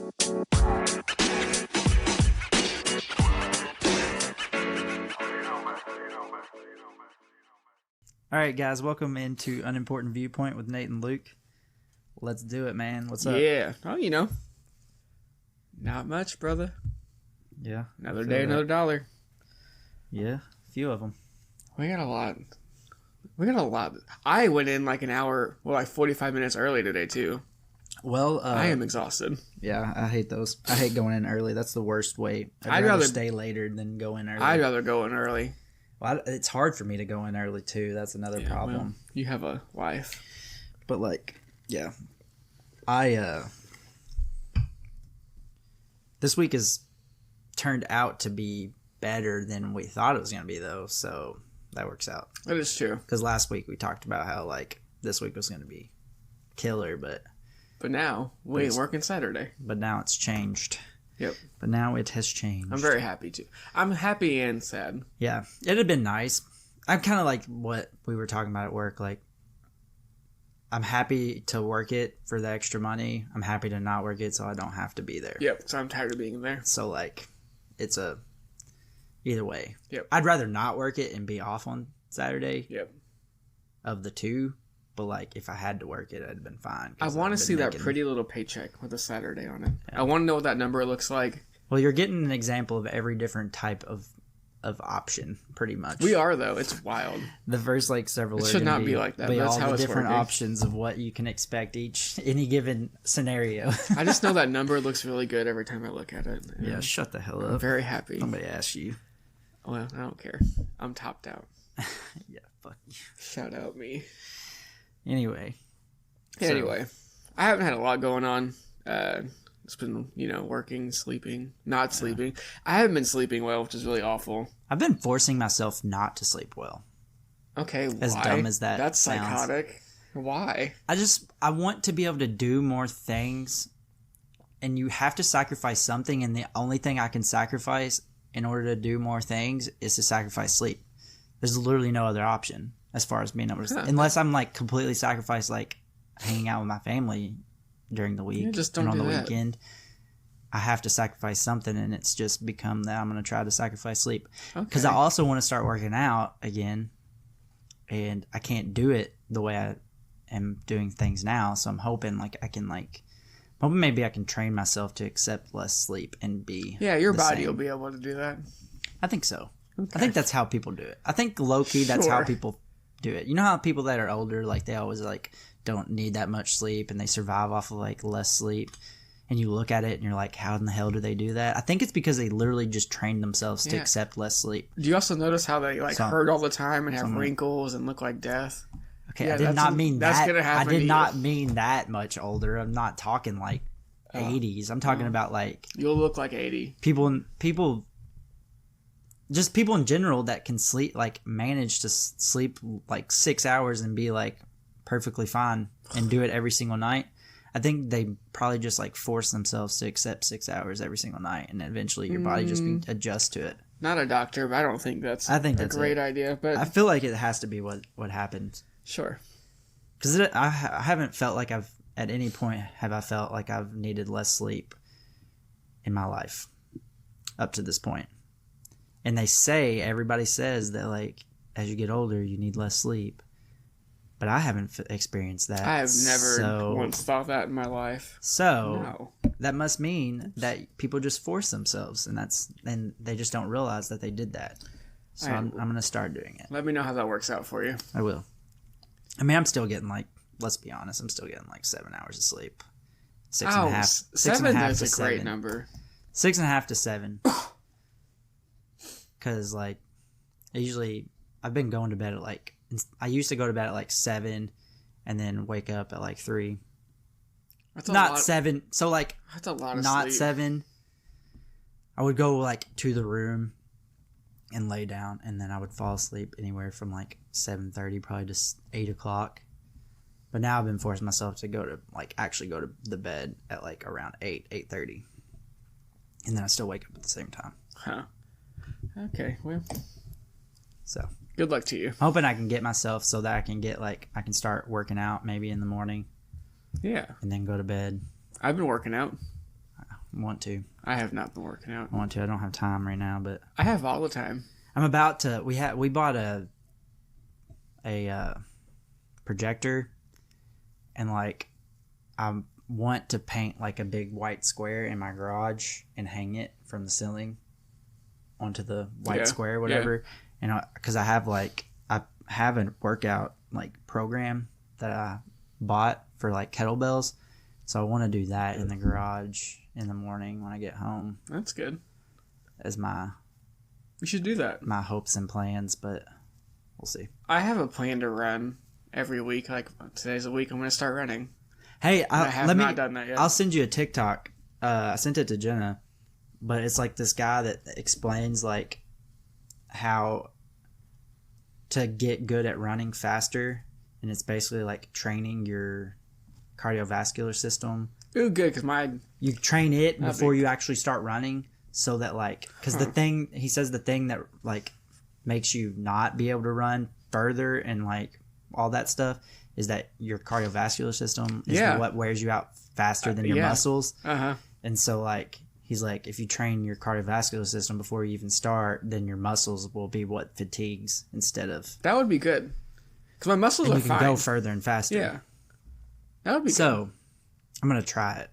All right, guys, welcome into Unimportant Viewpoint with Nate and Luke. Let's do it, man. What's up? Yeah. Oh, not much, brother. Yeah. Another day, another dollar. Yeah, a few of them. We got a lot. I went in like 45 minutes early today, too. Well, I am exhausted. Yeah, I hate those. I hate going in early. That's the worst way. I'd rather stay later than go in early. I'd rather go in early. Well, it's hard for me to go in early, too. That's another problem. Well, you have a wife. But, yeah. This week has turned out to be better than we thought it was going to be, though, so that works out. That is true. Because last week we talked about how, this week was going to be killer, but now, we ain't working Saturday. But now it's changed. Yep. But now it has changed. I'm very happy, too. I'm happy and sad. Yeah. It'd have been nice. I'm kind of like what we were talking about at work, I'm happy to work it for the extra money. I'm happy to not work it so I don't have to be there. Yep, so I'm tired of being there. So, it's either way. Yep. I'd rather not work it and be off on Saturday. Yep. Of the two. But, if I had to work it, it'd have been fine. I want to see that pretty little paycheck with a Saturday on it. Yeah. I want to know what that number looks like. Well, you're getting an example of every different type of option, pretty much. We are, though. It's wild. The first several it should not be like that. But that's all how the it's different working. options of what you can expect any given scenario. I just know that number looks really good every time I look at it. Yeah, shut the hell up. I'm very happy. Somebody asked you. Well, I don't care. I'm topped out. Yeah, fuck you. Shout out me. Anyway, I haven't had a lot going on. It's been, working, sleeping, not sleeping. I haven't been sleeping well, which is really awful. I've been forcing myself not to sleep well. Okay, as why? Dumb as that That's sounds. psychotic. Why? I want to be able to do more things, and you have to sacrifice something, and the only thing I can sacrifice in order to do more things is to sacrifice sleep. There's literally no other option as far as being able to unless I'm completely sacrifice hanging out with my family during the week and on the weekend. I have to sacrifice something, and it's just become that I'm going to try to sacrifice sleep. Because I also want to start working out again, and I can't do it the way I am doing things now. So I'm hoping maybe I can train myself to accept less sleep and be your body will be able to do that. I think so. Okay. I think that's how people do it. I think low-key that's how people do it. You know how people that are older, they always don't need that much sleep and they survive off of less sleep, and you look at it and you're like, how in the hell do they do that? I think it's because they literally just trained themselves to accept less sleep. Do you also notice how they hurt all the time and have wrinkles and look like death? Okay, I did not mean that. That's gonna happen. I did not mean that much older. I'm not talking 80s. I'm talking about you'll look like 80. People just people in general that can sleep, manage to sleep 6 hours and be perfectly fine and do it every single night. I think they probably just force themselves to accept 6 hours every single night, and eventually your body just adjusts to it. Not a doctor, but I don't think that's a great idea. But I feel like it has to be what happens. Sure. Because I haven't felt like at any point have I felt like I've needed less sleep in my life up to this point. And everybody says that as you get older, you need less sleep. But I haven't experienced that. I have never once thought that in my life. So that must mean that people just force themselves, and they just don't realize that they did that. So I'm going to start doing it. Let me know how that works out for you. I will. I mean, I'm still getting let's be honest, I'm still getting 7 hours of sleep. 6.5. 7 is a great number. 6.5 to 7. Because usually I've been going to bed at I used to go to bed at 7 and then wake up at 3. That's not lot. 7. So that's a lot of not sleep. 7. I would go to the room and lay down, and then I would fall asleep anywhere from 7:30 probably to 8 o'clock. But now I've been forcing myself to go to actually go to the bed at around 8:30, and then I still wake up at the same time. Huh. Okay. Well. So. Good luck to you. I'm hoping I can get myself so that I can get I can start working out maybe in the morning. Yeah. And then go to bed. I've been working out. want to. I have not been working out. I want to. I don't have time right now, but I have all the time. I'm about to. We bought a projector, and like I want to paint like a big white square in my garage and hang it from the ceiling onto the white square, whatever. And because I have a workout like program that I bought for like kettlebells, so I want to do that in the garage in the morning when I get home. That's good. As my we should do that. My hopes and plans, but we'll see. I have a plan to run every week. Like today's a week I'm going to start running. Hey, I have not done that yet. I'll send you a TikTok. I sent it to Jenna, but it's like this guy that explains like how to get good at running faster, and it's basically like training your cardiovascular system. Ooh, good, because you train it before you actually start running, so that like because the thing he says the thing that like makes you not be able to run further and like all that stuff is that your cardiovascular system is what wears you out faster than your muscles. And so like he's like, if you train your cardiovascular system before you even start, then your muscles will be what fatigues instead of. That would be good. Because my muscles are fine. You can go further and faster. Yeah. That would be so, good. I'm going to try it.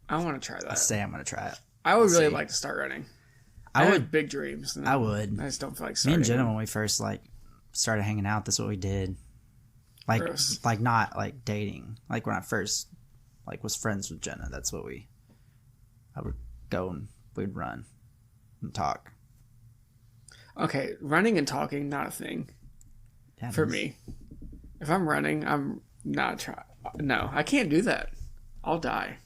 I want to try that. I say I'm going to try it. I would really like to start running. I have big dreams. I would. I just don't feel like starting. Me and Jenna, when we first like started hanging out, that's what we did. Like, Gross. Like not like dating. Like when I first like was friends with Jenna, that's what I would go and we'd run and talk. Okay, running and talking, not a thing for me. If I'm running, I'm not trying. No, I can't do that. I'll die.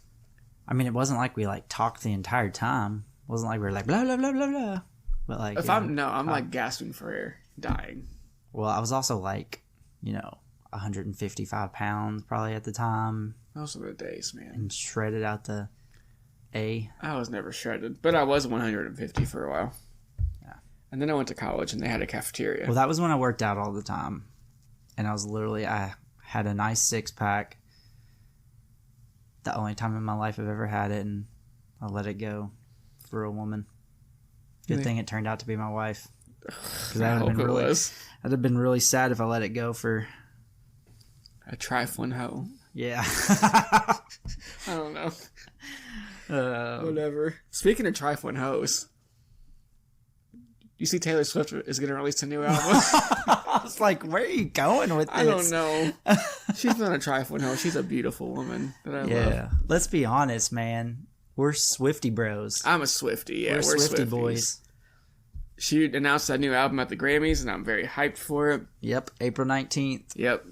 I mean, it wasn't like we like talked the entire time. It wasn't like we were like blah blah blah blah blah. But like, if I'm like gasping for air, dying. Well, I was also like, 155 pounds probably at the time. Those are the days, man. And shredded out the A. I was never shredded, but I was 150 for a while. Yeah. And then I went to college and they had a cafeteria. Well, that was when I worked out all the time. And I had a nice six pack. The only time in my life I've ever had it, and I let it go for a woman. Good thing it turned out to be my wife. That'd have been really sad if I let it go for a trifling hoe. Yeah. I don't know. Whatever. Speaking of trifling hoes, you see Taylor Swift is going to release a new album? I was like, where are you going with this? I don't know. She's not a trifling hoe. She's a beautiful woman that I love. Let's be honest, man. We're Swiftie bros. I'm a Swiftie. Yeah, we're Swiftie Swifties. boys. She announced that new album at the Grammys, and I'm very hyped for it. Yep, April 19th. Yep.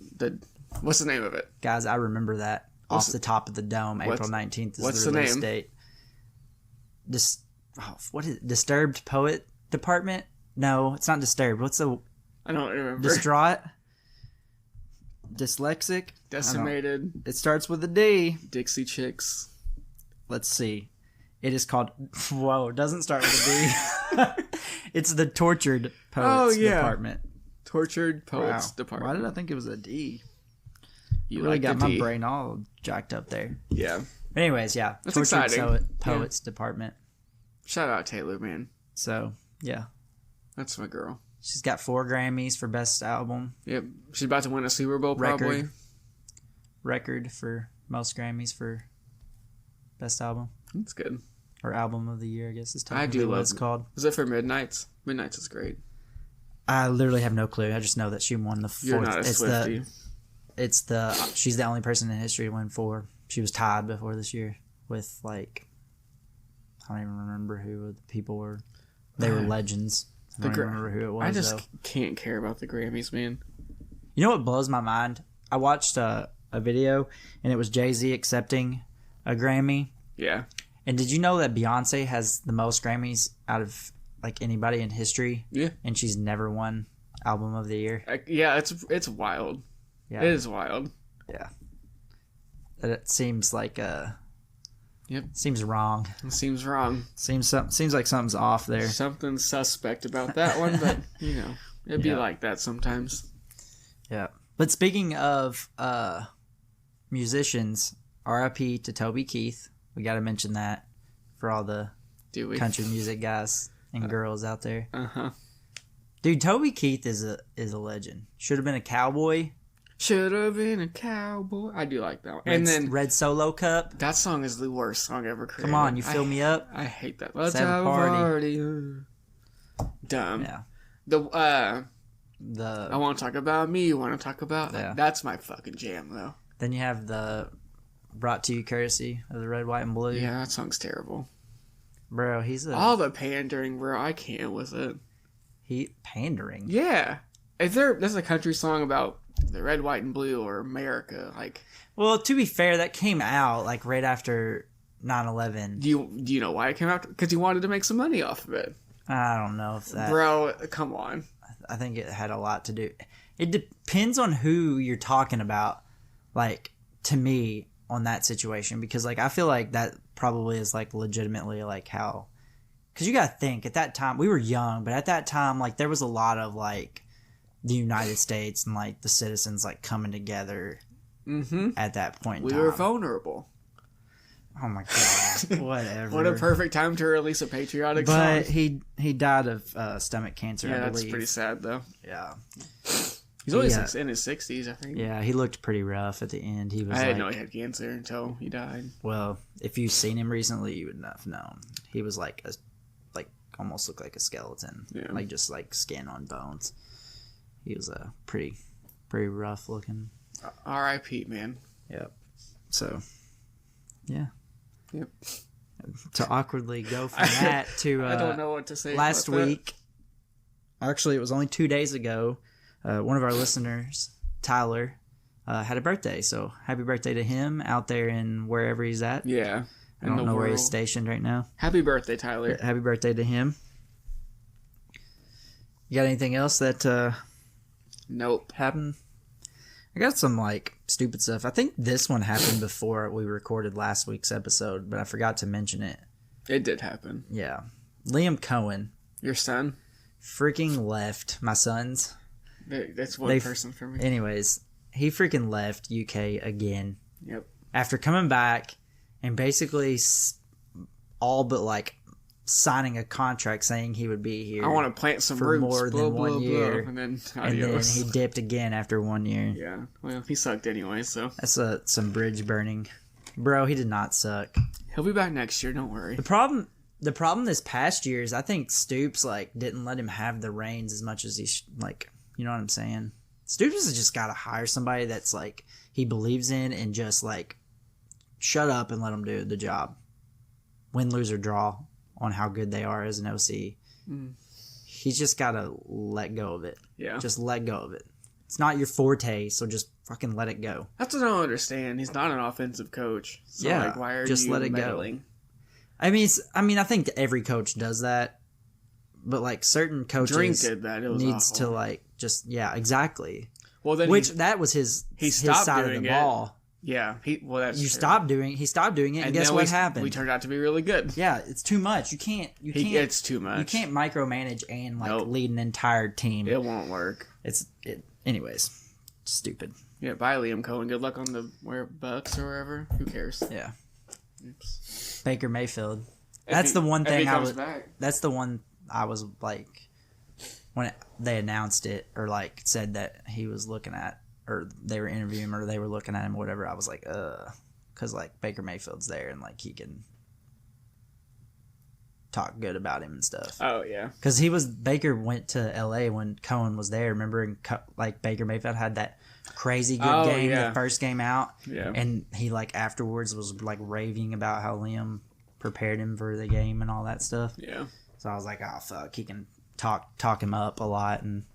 What's the name of it? Guys, I remember that off the top of the dome. April 19th is the release date. What is it? Disturbed Poet Department? No, it's not Disturbed. What's the... I don't remember. Distraught? Dyslexic? Decimated. It starts with a D. Dixie Chicks. Let's see. It is called... Whoa, it doesn't start with a D. It's the Tortured Poets Department. Tortured Poets Department. Why did I think it was a D? You really like got the my D. brain all jacked up there. Yeah. Anyways, yeah. That's Tortured exciting. Poets Department. Shout out Taylor, man. So, yeah. That's my girl. She's got 4 Grammys for Best Album. Yep. She's about to win a Super Bowl, probably. Record for most Grammys for Best Album. That's good. Or Album of the Year, I guess is I technically what it's called. Is it for Midnights? Midnights is great. I literally have no clue. I just know that she won the 4th. You're not a Swiftie. She's the only person in history to win 4. She was tied before this year with like, I don't even remember who the people were. They were legends. I don't even remember who it was. I just can't care about the Grammys, man. You know what blows my mind? I watched a video and it was Jay-Z accepting a Grammy. Yeah. And did you know that Beyonce has the most Grammys out of like anybody in history? Yeah. And she's never won Album of the Year. Yeah, it's wild. Yeah. It is wild. Yeah. It seems like Yep. Seems wrong. It seems wrong. Seems like something's off there. Something suspect about that one, but it'd be like that sometimes. Yeah. But speaking of musicians, RIP to Toby Keith. We got to mention that. for all the country music guys and girls out there. Dude, Toby Keith is a legend. Should have been a cowboy. Should have been a cowboy. I do like that one. And then Red Solo Cup. That song is the worst song ever created. Come on, you fill me up. I hate that. Let's have a party. Dumb. Yeah. I want to talk about me. You want to talk about... Yeah. That's my fucking jam, though. Then you have the Brought to You courtesy of the Red, White, and Blue. Yeah, that song's terrible. Bro, all the pandering, bro. I can't with it. Pandering? Yeah. There's a country song about the Red, White, and Blue or America, like... Well, to be fair, that came out, like, right after 9/11. Do you know why it came out? Because he wanted to make some money off of it. I don't know if that... Bro, come on. I think it had a lot to do... It depends on who you're talking about, like, to me, on that situation. Because, like, I feel like that probably is, like, legitimately, like, how... Because you gotta think, at that time, we were young, but at that time, like, there was a lot of, like, the United States and, like, the citizens, like, coming together at that point in time. We were vulnerable. Oh, my God. Whatever. What a perfect time to release a patriotic song. But he died of stomach cancer, I believe. That's pretty sad, though. Yeah. He's only in his 60s, I think. Yeah, he looked pretty rough at the end. I didn't know he had cancer until he died. Well, if you've seen him recently, you would have known. He was like almost looked like a skeleton. Yeah. Like just like skin on bones. He was pretty rough looking. R.I.P. man. Yep. So, yeah. Yep. To awkwardly go from that to I don't know what to say. Last week. Actually, it was only 2 days ago. One of our listeners, Tyler, had a birthday. So happy birthday to him out there in wherever he's at. Yeah. I don't know where he's stationed right now. Happy birthday, Tyler. Happy birthday to him. You got anything else that nope happened? I got some like stupid stuff. I think this one happened before we recorded last week's episode, but I forgot to mention it. It did happen. Yeah. Liam Cohen. Your son? Freaking left. My sons. That's one person for me. Anyways, he freaking left UK again. Yep. After coming back and basically all but like signing a contract saying he would be here. I want to plant some for roots, more than 1 year. And then he dipped again after 1 year. Yeah. Well, he sucked anyway, so. That's some bridge burning. Bro, he did not suck. He'll be back next year, don't worry. The problem this past year is I think Stoops like didn't let him have the reins as much as he like, you know what I'm saying? Stoops has just got to hire somebody that's like he believes in and just like shut up and let them do the job. Win, lose, or draw on how good they are as an OC. He's just got to let go of it. Yeah. Just let go of it. It's not your forte, so just fucking let it go. That's what I don't understand. He's not an offensive coach. So yeah. Like, why are just you let it meddling? Go. I mean, I think every coach does that, but like certain coaches Drink did that. It was needs awful. to like just exactly. Well, then that was his stopped side doing of the it. ball. Yeah, he stopped doing it, and guess what happened? We turned out to be really good. Yeah, it's too much. You can't. It's too much. You can't micromanage and like lead an entire team. It won't work. Anyways, stupid. Yeah, bye, Liam Cohen. Good luck on the Bucks or wherever. Who cares? Yeah. Oops. Baker Mayfield. That's the one thing I was. Back. That's the one I was like, when they announced it or like said that he was looking at, or they were interviewing him, or they were looking at him, or whatever. I was like, because like Baker Mayfield's there and like he can talk good about him and stuff. Oh yeah, because Baker went to LA when Cohen was there. Remember, and like Baker Mayfield had that crazy good game, the first game out. Yeah, and he like afterwards was like raving about how Liam prepared him for the game and all that stuff. Yeah, so I was like, oh fuck, he can talk him up a lot, and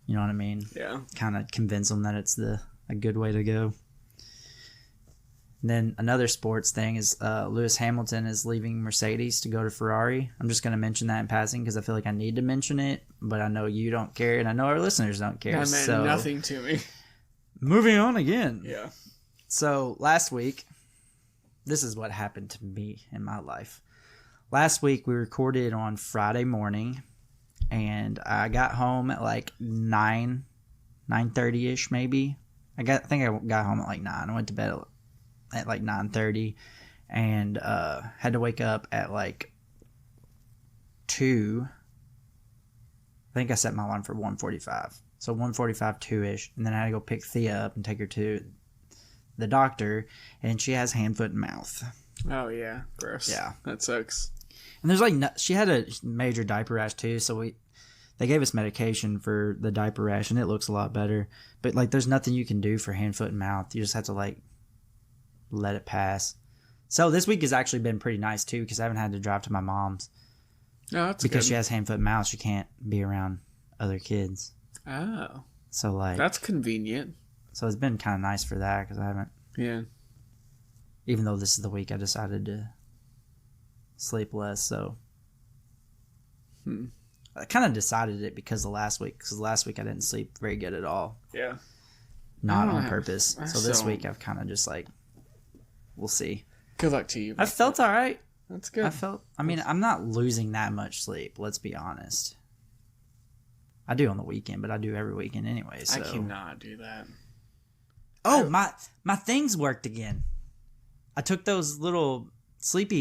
you know what I mean? Yeah, kind of convince him that it's a good way to go. And then another sports thing is Lewis Hamilton is leaving Mercedes to go to Ferrari. I'm just going to mention that in passing because I feel like I need to mention it, but I know you don't care, and I know our listeners don't care. That meant nothing to me. Moving on again. Yeah. So last week, this is what happened to me in my life. Last week we recorded on Friday morning, and I got home at like 9:30ish maybe. I think I got home at like 9. I went to bed at like 9:30, and had to wake up at like 2. I think I set my alarm for 1:45. So 1:45, 2-ish. And then I had to go pick Thea up and take her to the doctor. And she has hand, foot, and mouth. Oh, yeah. Gross. Yeah. That sucks. And there's like, she had a major diaper rash too. So they gave us medication for the diaper rash and it looks a lot better. But like, there's nothing you can do for hand, foot, and mouth. You just have to like let it pass. So this week has actually been pretty nice too because I haven't had to drive to my mom's. Oh, that's because good. she has hand, foot, and mouth. She can't be around other kids. Oh. So like that's convenient. So it's been kind of nice for that because I haven't. Yeah. Even though this is the week I decided to sleep less, so I kind of decided it because of last week. Because last week I didn't sleep very good at all. Yeah. Not on purpose. So this week I've kind of just like, we'll see. Good luck to you. I felt all right. That's good. I mean, I'm not losing that much sleep. Let's be honest. I do on the weekend, but I do every weekend anyway. So. I cannot do that. Oh, my things worked again. I took those little sleep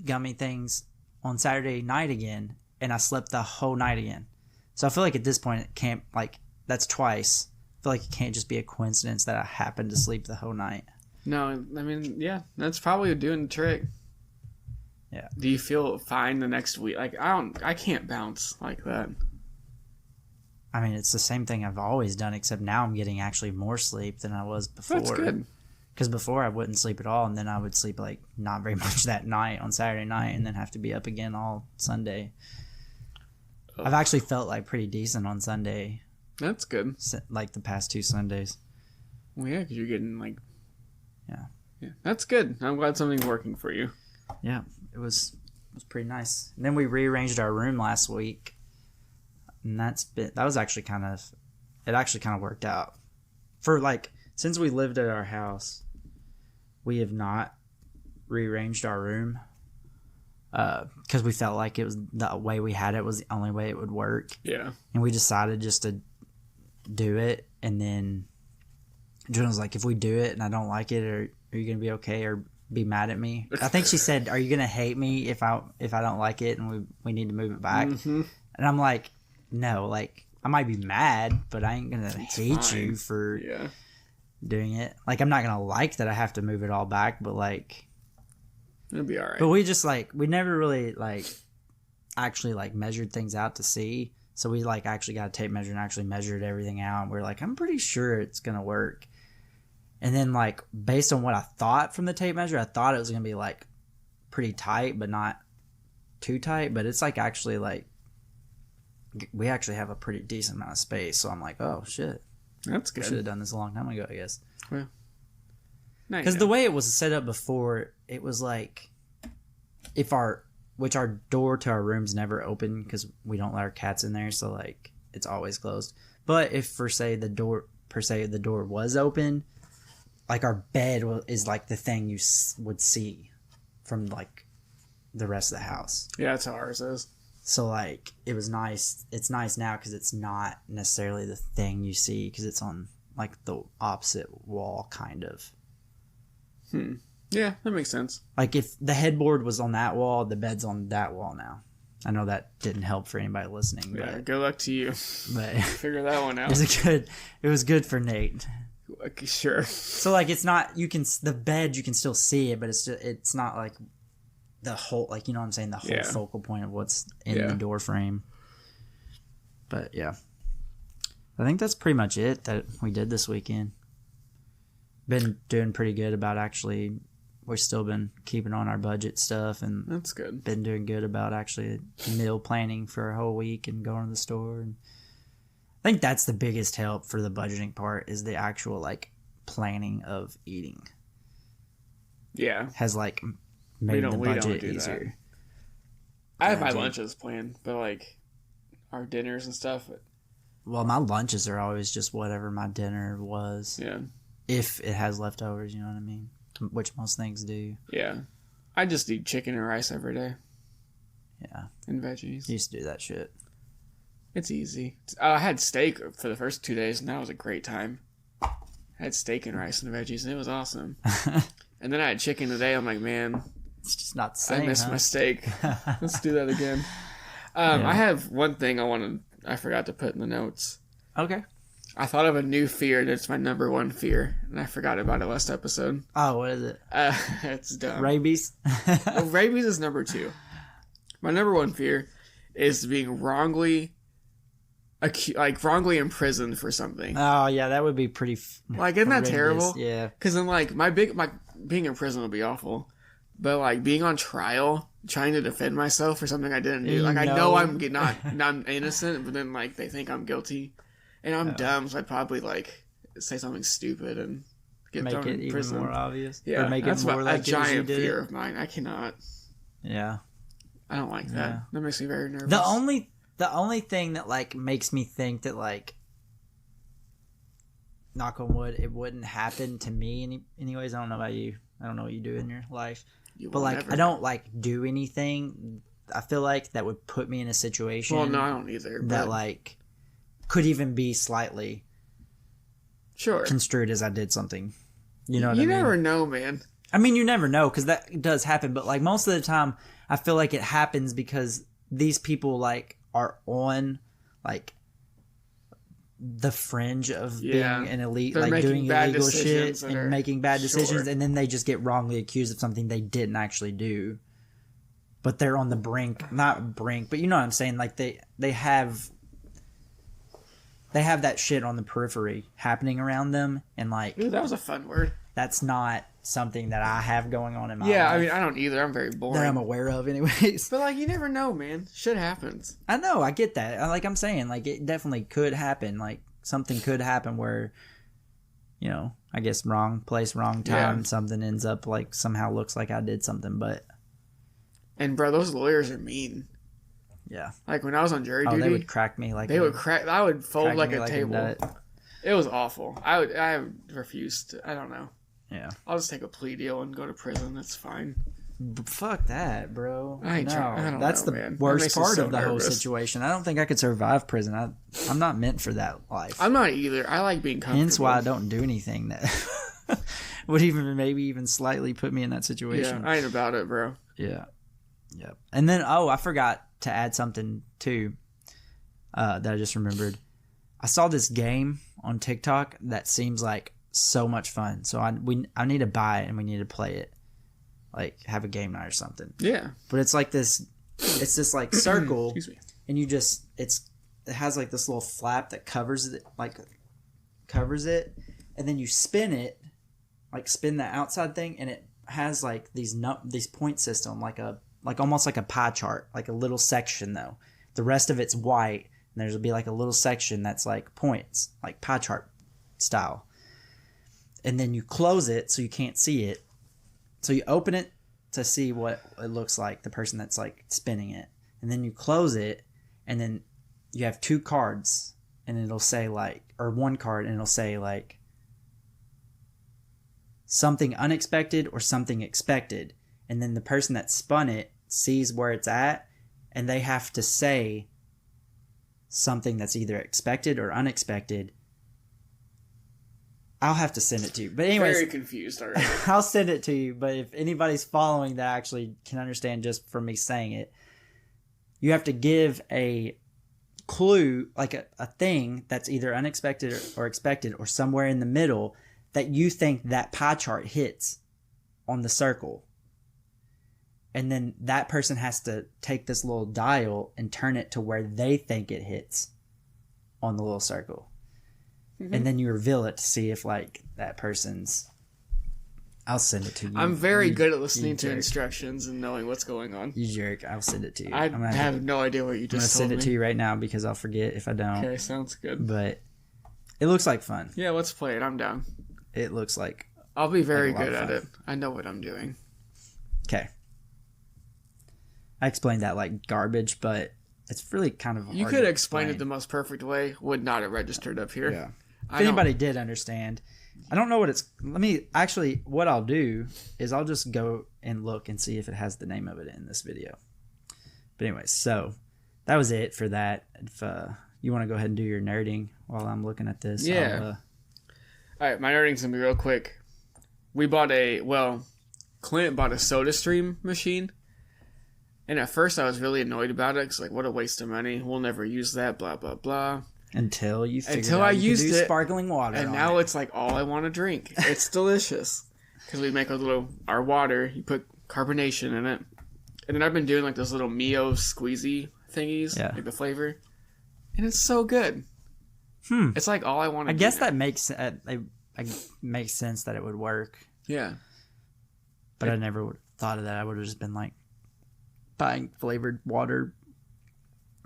gummy things on Saturday night again, and I slept the whole night again. So I feel like at this point it can't, like, that's twice. I feel like it can't just be a coincidence that I happened to sleep the whole night. No, I mean, yeah, that's probably doing the trick. Yeah. Do you feel fine the next week? Like, I can't bounce like that. I mean, it's the same thing I've always done, except now I'm getting actually more sleep than I was before. That's good. Because before I wouldn't sleep at all, and then I would sleep like not very much that night on Saturday night, and then have to be up again all Sunday. I've actually felt like pretty decent on Sunday. That's good. Like the past 2 Sundays. Well, yeah, because you're getting like... Yeah. That's good. I'm glad something's working for you. Yeah, it was pretty nice. And then we rearranged our room last week. And that was actually kind of worked out. For like, since we lived at our house, we have not rearranged our room. Because we felt like it was the way we had it was the only way it would work. Yeah. And we decided just to do it. And then Jen was like, if we do it and I don't like it, are you going to be okay or be mad at me? I think she said, are you going to hate me if I don't like it and we need to move it back? Mm-hmm. And I'm like, no, like, I might be mad, but I ain't going to hate you for doing it. Like, I'm not going to like that I have to move it all back, but like... It'll be all right. But we just like, we never really like actually like measured things out to see. So we like actually got a tape measure and actually measured everything out. And we're like, I'm pretty sure it's going to work. And then like based on what I thought from the tape measure, I thought it was going to be like pretty tight, but not too tight. But it's like actually like, we actually have a pretty decent amount of space. So I'm like, oh shit. That's good. I should have done this a long time ago, I guess. Well. Because the way it was set up before, it was like, our door to our rooms never open because we don't let our cats in there, so like it's always closed. But if the door was open, like our bed is like the thing you would see from like the rest of the house. Yeah, that's how ours is. So like it was nice. It's nice now because it's not necessarily the thing you see because it's on like the opposite wall, kind of. Yeah, that makes sense. Like if the headboard was on that wall, the bed's on that wall now. I know that didn't help for anybody listening. Yeah, good luck to you. But figure that one out. It was good for Nate. Sure. So like it's not the bed you can still see it, but it's not like the whole, like, you know what I'm saying, the whole focal point of what's in the door frame. But yeah, I think that's pretty much it that we did this weekend. Been doing pretty good about actually, we've still been keeping on our budget stuff, and that's good. Been doing good about actually meal planning for a whole week and going to the store. And I think that's the biggest help for the budgeting part is the actual like planning of eating. Yeah, has like made the budget easier. I have my lunches planned, but like our dinners and stuff. Well, my lunches are always just whatever my dinner was. Yeah. If it has leftovers, you know what I mean? Which most things do. Yeah. I just eat chicken and rice every day. Yeah. And veggies. I used to do that shit. It's easy. I had steak for the first 2 days, and that was a great time. I had steak and rice and veggies, and it was awesome. And then I had chicken today. I'm like, man, it's just not the same. I missed my steak. Let's do that again. I have one thing I forgot to put in the notes. Okay. I thought of a new fear that's my number one fear, and I forgot about it last episode. Oh, what is it? It's dumb. Rabies? Rabies is number 2. My number one fear is being wrongly imprisoned for something. Oh, yeah, that would be pretty... Isn't that terrible? Yeah. Because then, being in prison would be awful. But, being on trial, trying to defend myself for something I didn't do. I know I'm not innocent, but then, they think I'm guilty. And I'm dumb, so I'd probably, say something stupid and get thrown in prison. Make it even more obvious? Yeah, or make that's it more a giant fear of mine. I cannot. Yeah. I don't like that. Yeah. That makes me very nervous. The only thing that, makes me think that, knock on wood, it wouldn't happen to me anyways. I don't know about you. I don't know what you do in your life. I don't, do anything. I feel like that would put me in a situation... Well, no, I don't either. That, could even be slightly... Sure. Construed as I did something. You know what I mean? You never know, man. I mean, you never know, because that does happen. But, most of the time, I feel like it happens because these people, are on, the fringe of being an elite, doing illegal shit and making bad decisions, and then they just get wrongly accused of something they didn't actually do. But they're on the brink, not brink, but you know what I'm saying? They have that shit on the periphery happening around them, and Ooh, that was a fun word. That's not something that I have going on in my life. Yeah, I mean, I don't either. I'm very boring. That I'm aware of anyways. But, you never know, man. Shit happens. I know, I get that. I'm saying, it definitely could happen. Something could happen where, I guess wrong place, wrong time, something ends up, somehow looks like I did something, but... And, bro, those lawyers are mean. Yeah. When I was on jury duty... they would crack me I would fold like a table. It was awful. I refused. I don't know. Yeah. I'll just take a plea deal and go to prison. That's fine. Fuck that, bro. I don't That's know, the man. worst part of the whole nervous. situation. I don't think I could survive prison. I'm not meant for that life. I'm not either. I like being comfortable. Hence why I don't do anything that would even slightly put me in that situation. Yeah, I ain't about it, bro. Yeah. Yep. And then, I forgot to add something too that I just remembered. I saw this game on TikTok that seems like so much fun. So I need to buy it and we need to play it. Have a game night or something. Yeah. But it's this circle. Excuse me. And it has this little flap that covers it, and then you spin it, spin the outside thing, and it has these point system, almost like a pie chart, a little section though. The rest of it's white, and there'll be a little section that's points, pie chart style. And then you close it so you can't see it. So you open it to see what it looks like, the person that's spinning it. And then you close it, and then you have 2 cards, and it'll say or 1 card, and it'll say something unexpected or something expected. And then the person that spun it sees where it's at, and they have to say something that's either expected or unexpected. I'll have to send it to you. But anyways, very confused already. I'll send it to you. But if anybody's following that actually can understand just from me saying it, you have to give a clue, a thing that's either unexpected or expected or somewhere in the middle that you think that pie chart hits on the circle. And then that person has to take this little dial and turn it to where they think it hits on the little circle. Mm-hmm. And then you reveal it to see if that person's... I'll send it to you. I'm very good at listening to instructions and knowing what's going on. You jerk. I'll send it to you. I have no idea what you just told me. I'm going to send it to you right now because I'll forget if I don't. Okay, sounds good. But it looks like fun. Yeah, let's play it. I'm down. It looks like... I'll be very good at it. I know what I'm doing. Okay. I explained that like garbage, but it's really kind of hard. You could explain it the most perfect way. Would not have registered up here. Yeah. If anybody did understand... I don't know what it's... what I'll do is I'll just go and look and see if it has the name of it in this video. But anyways, so that was it for that. If you want to go ahead and do your nerding while I'm looking at this. Yeah. All right, my nerding's going to be real quick. We bought Clint bought a SodaStream machine. And at first I was really annoyed about it. Cause like, what a waste of money. We'll never use that, blah, blah, blah. Until you figured out you could do sparkling water. And now it's like all I want to drink. It's delicious. Because we make our water, you put carbonation in it. And then I've been doing like those little Mio squeezy thingies, like the flavor. And it's so good. It's like all I want to do. I guess that makes sense that it would work. Yeah. But I never would have thought of that. I would have just been like buying flavored water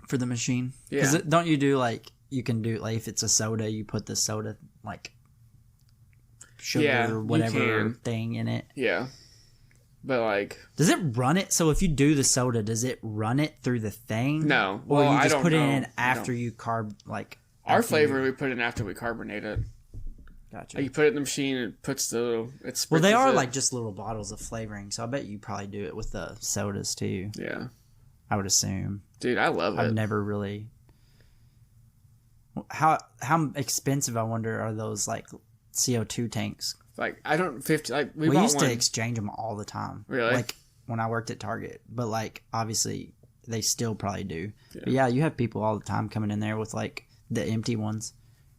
for the machine. Yeah. Because don't you do like, you can do like if it's a soda, you put the soda like sugar or whatever thing in it. Yeah. But like, does it run it? So if you do the soda, does it run it through the thing? No. Or you just put it in after you our flavor we put in after we carbonate it. Gotcha. Like you put it in the machine, it puts the little. Well, they are like just little bottles of flavoring, so I bet you probably do it with the sodas too. Yeah. I would assume. Dude, I love it. I've never really. How expensive, I wonder, are those like CO2 tanks? Like I don't we used to exchange them all the time. Really? Like when I worked at Target, but like obviously they still probably do. Yeah. But yeah, you have people all the time coming in there with like the empty ones,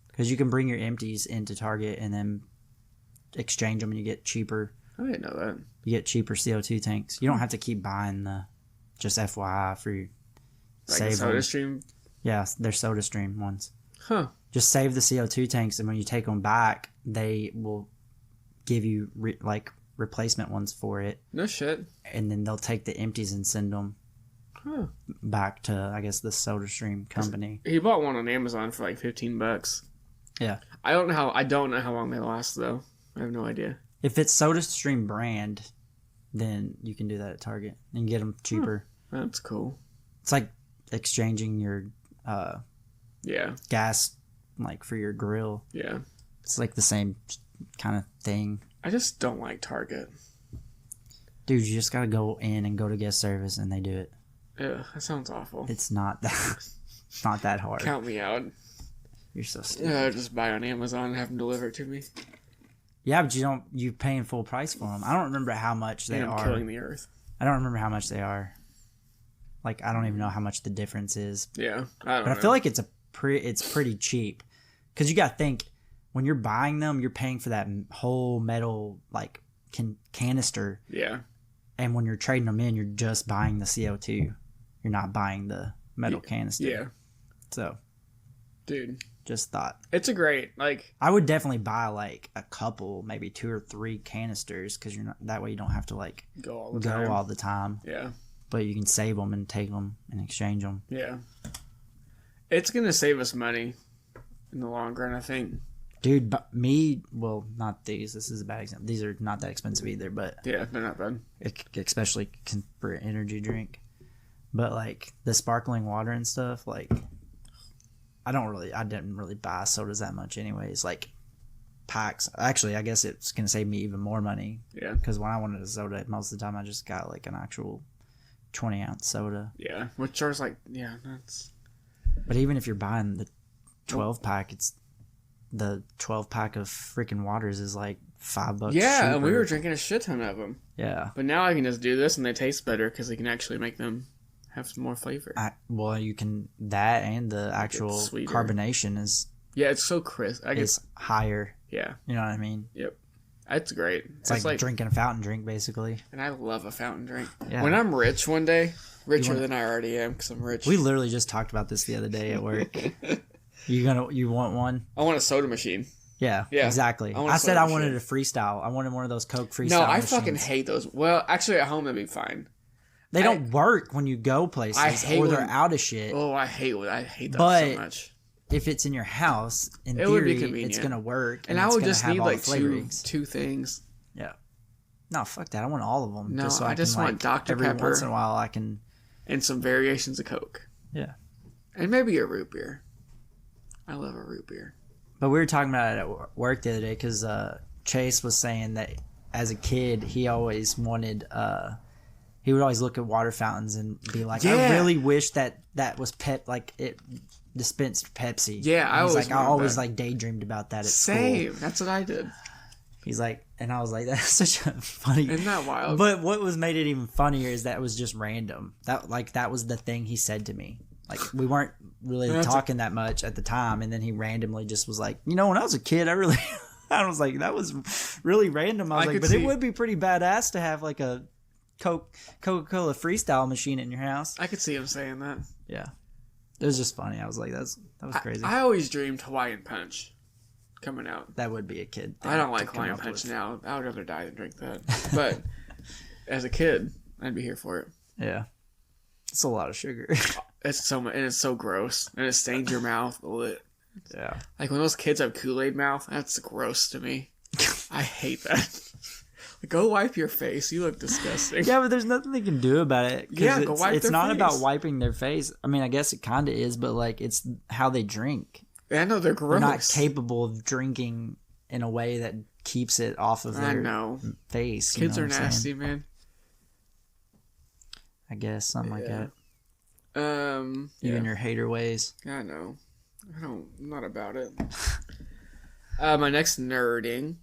because you can bring your empties into Target and then exchange them and you get cheaper. I didn't know that. You get cheaper CO2 tanks. You don't have to keep buying the. Just FYI for you. Like save the SodaStream. Yeah, they're SodaStream ones. Huh. Just save the CO2 tanks, and when you take them back, they will give you replacement ones for it. No shit. And then they'll take the empties and send them back to, I guess, the SodaStream company. He bought one on Amazon for like $15. Yeah. I don't know how long they last though. I have no idea. If it's SodaStream brand, then you can do that at Target and get them cheaper. That's cool. It's like exchanging your gas like for your grill. Yeah. It's like the same kind of thing. I just don't like Target. Dude, you just gotta go in and go to guest service and they do it. Yeah, that sounds awful. It's not that hard. Count me out. You're so stupid. Yeah, just buy on Amazon and have them deliver it to me. Yeah, but you're paying full price for them. I don't remember how much they are. Killing the earth. I don't remember how much they are. Like, I don't even know how much the difference is. Yeah, I feel like it's pretty cheap. Because you got to think, when you're buying them, you're paying for that whole metal, like, canister. Yeah. And when you're trading them in, you're just buying the CO2. You're not buying the metal canister. Yeah. So. Dude. Just thought. It's a great, like. I would definitely buy, like, a couple, maybe 2 or 3 canisters, because that way you don't have to, like, go all the time. Yeah. But you can save them and take them and exchange them. Yeah. It's going to save us money in the long run, I think. Dude, well, not these. This is a bad example. These are not that expensive either, but. Yeah, they're not bad. Especially for an energy drink. But, like, the sparkling water and stuff, like, I didn't really buy sodas that much anyways. Like, packs. Actually, I guess it's going to save me even more money. Yeah. Because when I wanted a soda, most of the time I just got, like, an actual 20-ounce soda. Yeah, which are like, that's... But even if you're buying the 12-pack, it's the 12-pack of freaking waters is like $5 Yeah, cheaper. And we were drinking a shit ton of them. Yeah. But now I can just do this and they taste better because they can actually make them have some more flavor. Well, you can... That and the actual carbonation is... Yeah, it's so crisp. It's higher. Yeah. You know what I mean? Yep. It's great. It's like drinking a fountain drink, basically. And I love a fountain drink. Yeah. When I'm rich one day, richer than I already am because I'm rich. We literally just talked about this the other day at work. You want one? I want a soda machine. Yeah, exactly. I said I wanted a freestyle. I wanted one of those Coke freestyle No, I machines. fucking hate those. Well, actually, at home, that'd be fine. They don't work when you go places they're out of shit. Oh, I hate that so much. If it's in your house, in theory, it's going to work. And I would just need like two things. Yeah. No, fuck that. I want all of them. No, I just want Dr. Pepper. Every once in a while, I can... And some variations of Coke. Yeah. And maybe a root beer. I love a root beer. But we were talking about it at work the other day because Chase was saying that as a kid, he always wanted... he would always look at water fountains and be like, I really wish that was it dispensed Pepsi. Yeah, I always like, I always like daydreamed about that at school. Same. That's what I did. He's like, and I was like, that's such a funny. Isn't that wild? But what was made it even funnier is that it was just random. That was the thing he said to me. Like, we weren't really talking that much at the time, and then he randomly just was like, when I was a kid, I was like, that was really random. I was like, but it would be pretty badass to have like a Coca-Cola Freestyle machine in your house. I could see him saying that. Yeah. It was just funny. I was like, that was crazy. I always dreamed Hawaiian Punch coming out. That would be a kid thing. I don't like Hawaiian Punch now. I would rather die than drink that. But as a kid, I'd be here for it. Yeah. It's a lot of sugar. It's so much, and it's so gross, and it stains your mouth. Yeah. Like when those kids have Kool-Aid mouth, that's gross to me. I hate that. Go wipe your face. You look disgusting. Yeah, but there's nothing they can do about it. Yeah, go wipe their face. It's not about wiping their face. I mean, I guess it kind of is, but like it's how they drink. I know they're gross. They're not capable of drinking in a way that keeps it off of their face. Kids are nasty, man. I guess something like that. Even your hater ways. I know. I'm not about it. My next nerding.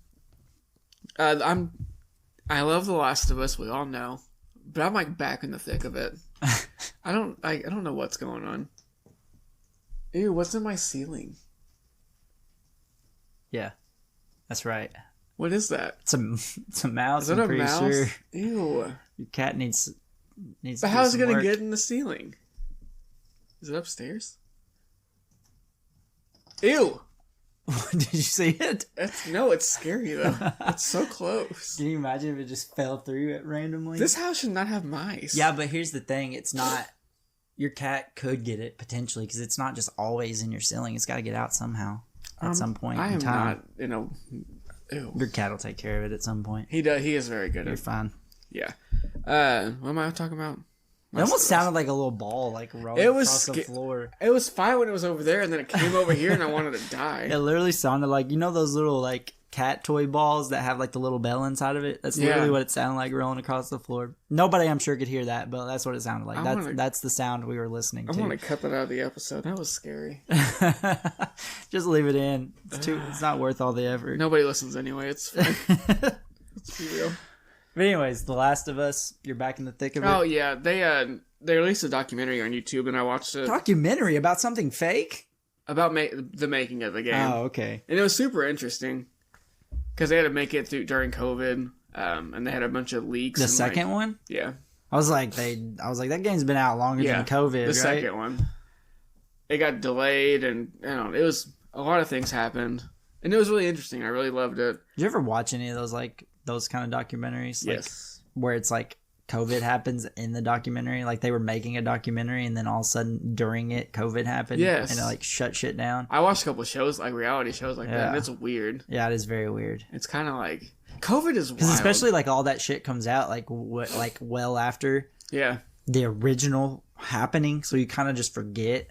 I love The Last of Us. We all know, but I'm like back in the thick of it. I don't know what's going on. Ew, what's in my ceiling? Yeah, that's right. What is that? It's a mouse. Is that a mouse? Sure. Ew. Your cat needs. But how's it gonna get in the ceiling? Is it upstairs? Ew. Did you see it? It's scary though. It's so close. Can you imagine if it just fell through it randomly? This house should not have mice. Yeah, but here's the thing. It's not... Your cat could get it, potentially, because it's not just always in your ceiling. It's got to get out somehow at some point in time. Ew. Your cat will take care of it at some point. He does. He is very good at it. You're fine. Yeah. What am I talking about? It almost sounded like a little ball, like rolling across the floor. It was fine when it was over there, and then it came over here, and I wanted to die. It literally sounded like, those little, like, cat toy balls that have, like, the little bell inside of it? That's literally what it sounded like rolling across the floor. Nobody, I'm sure, could hear that, but that's what it sounded like. That's the sound we were listening to. I want to cut that out of the episode. That was scary. Just leave it in. It's not worth all the effort. Nobody listens anyway. It's fine. Let's be real. But anyways, The Last of Us, you're back in the thick of it. Oh, yeah. They released a documentary on YouTube, and I watched it. Documentary about something fake? About the making of the game. Oh, okay. And it was super interesting, because they had to make it during COVID, and they had a bunch of leaks. The second one? Yeah. I was like, that game's been out longer than COVID, the second one. It got delayed, and it was a lot of things happened, and it was really interesting. I really loved it. Did you ever watch any of those those kind of documentaries? Yes. Where it's like COVID happens in the documentary, like they were making a documentary, and then all of a sudden during it, COVID happened. Yes. And it like shut shit down. I watched a couple of shows, like reality shows like that, and it's weird. Yeah, it is very weird. It's kind of like COVID is wild. Especially like all that shit comes out like well after the original happening, so you kind of just forget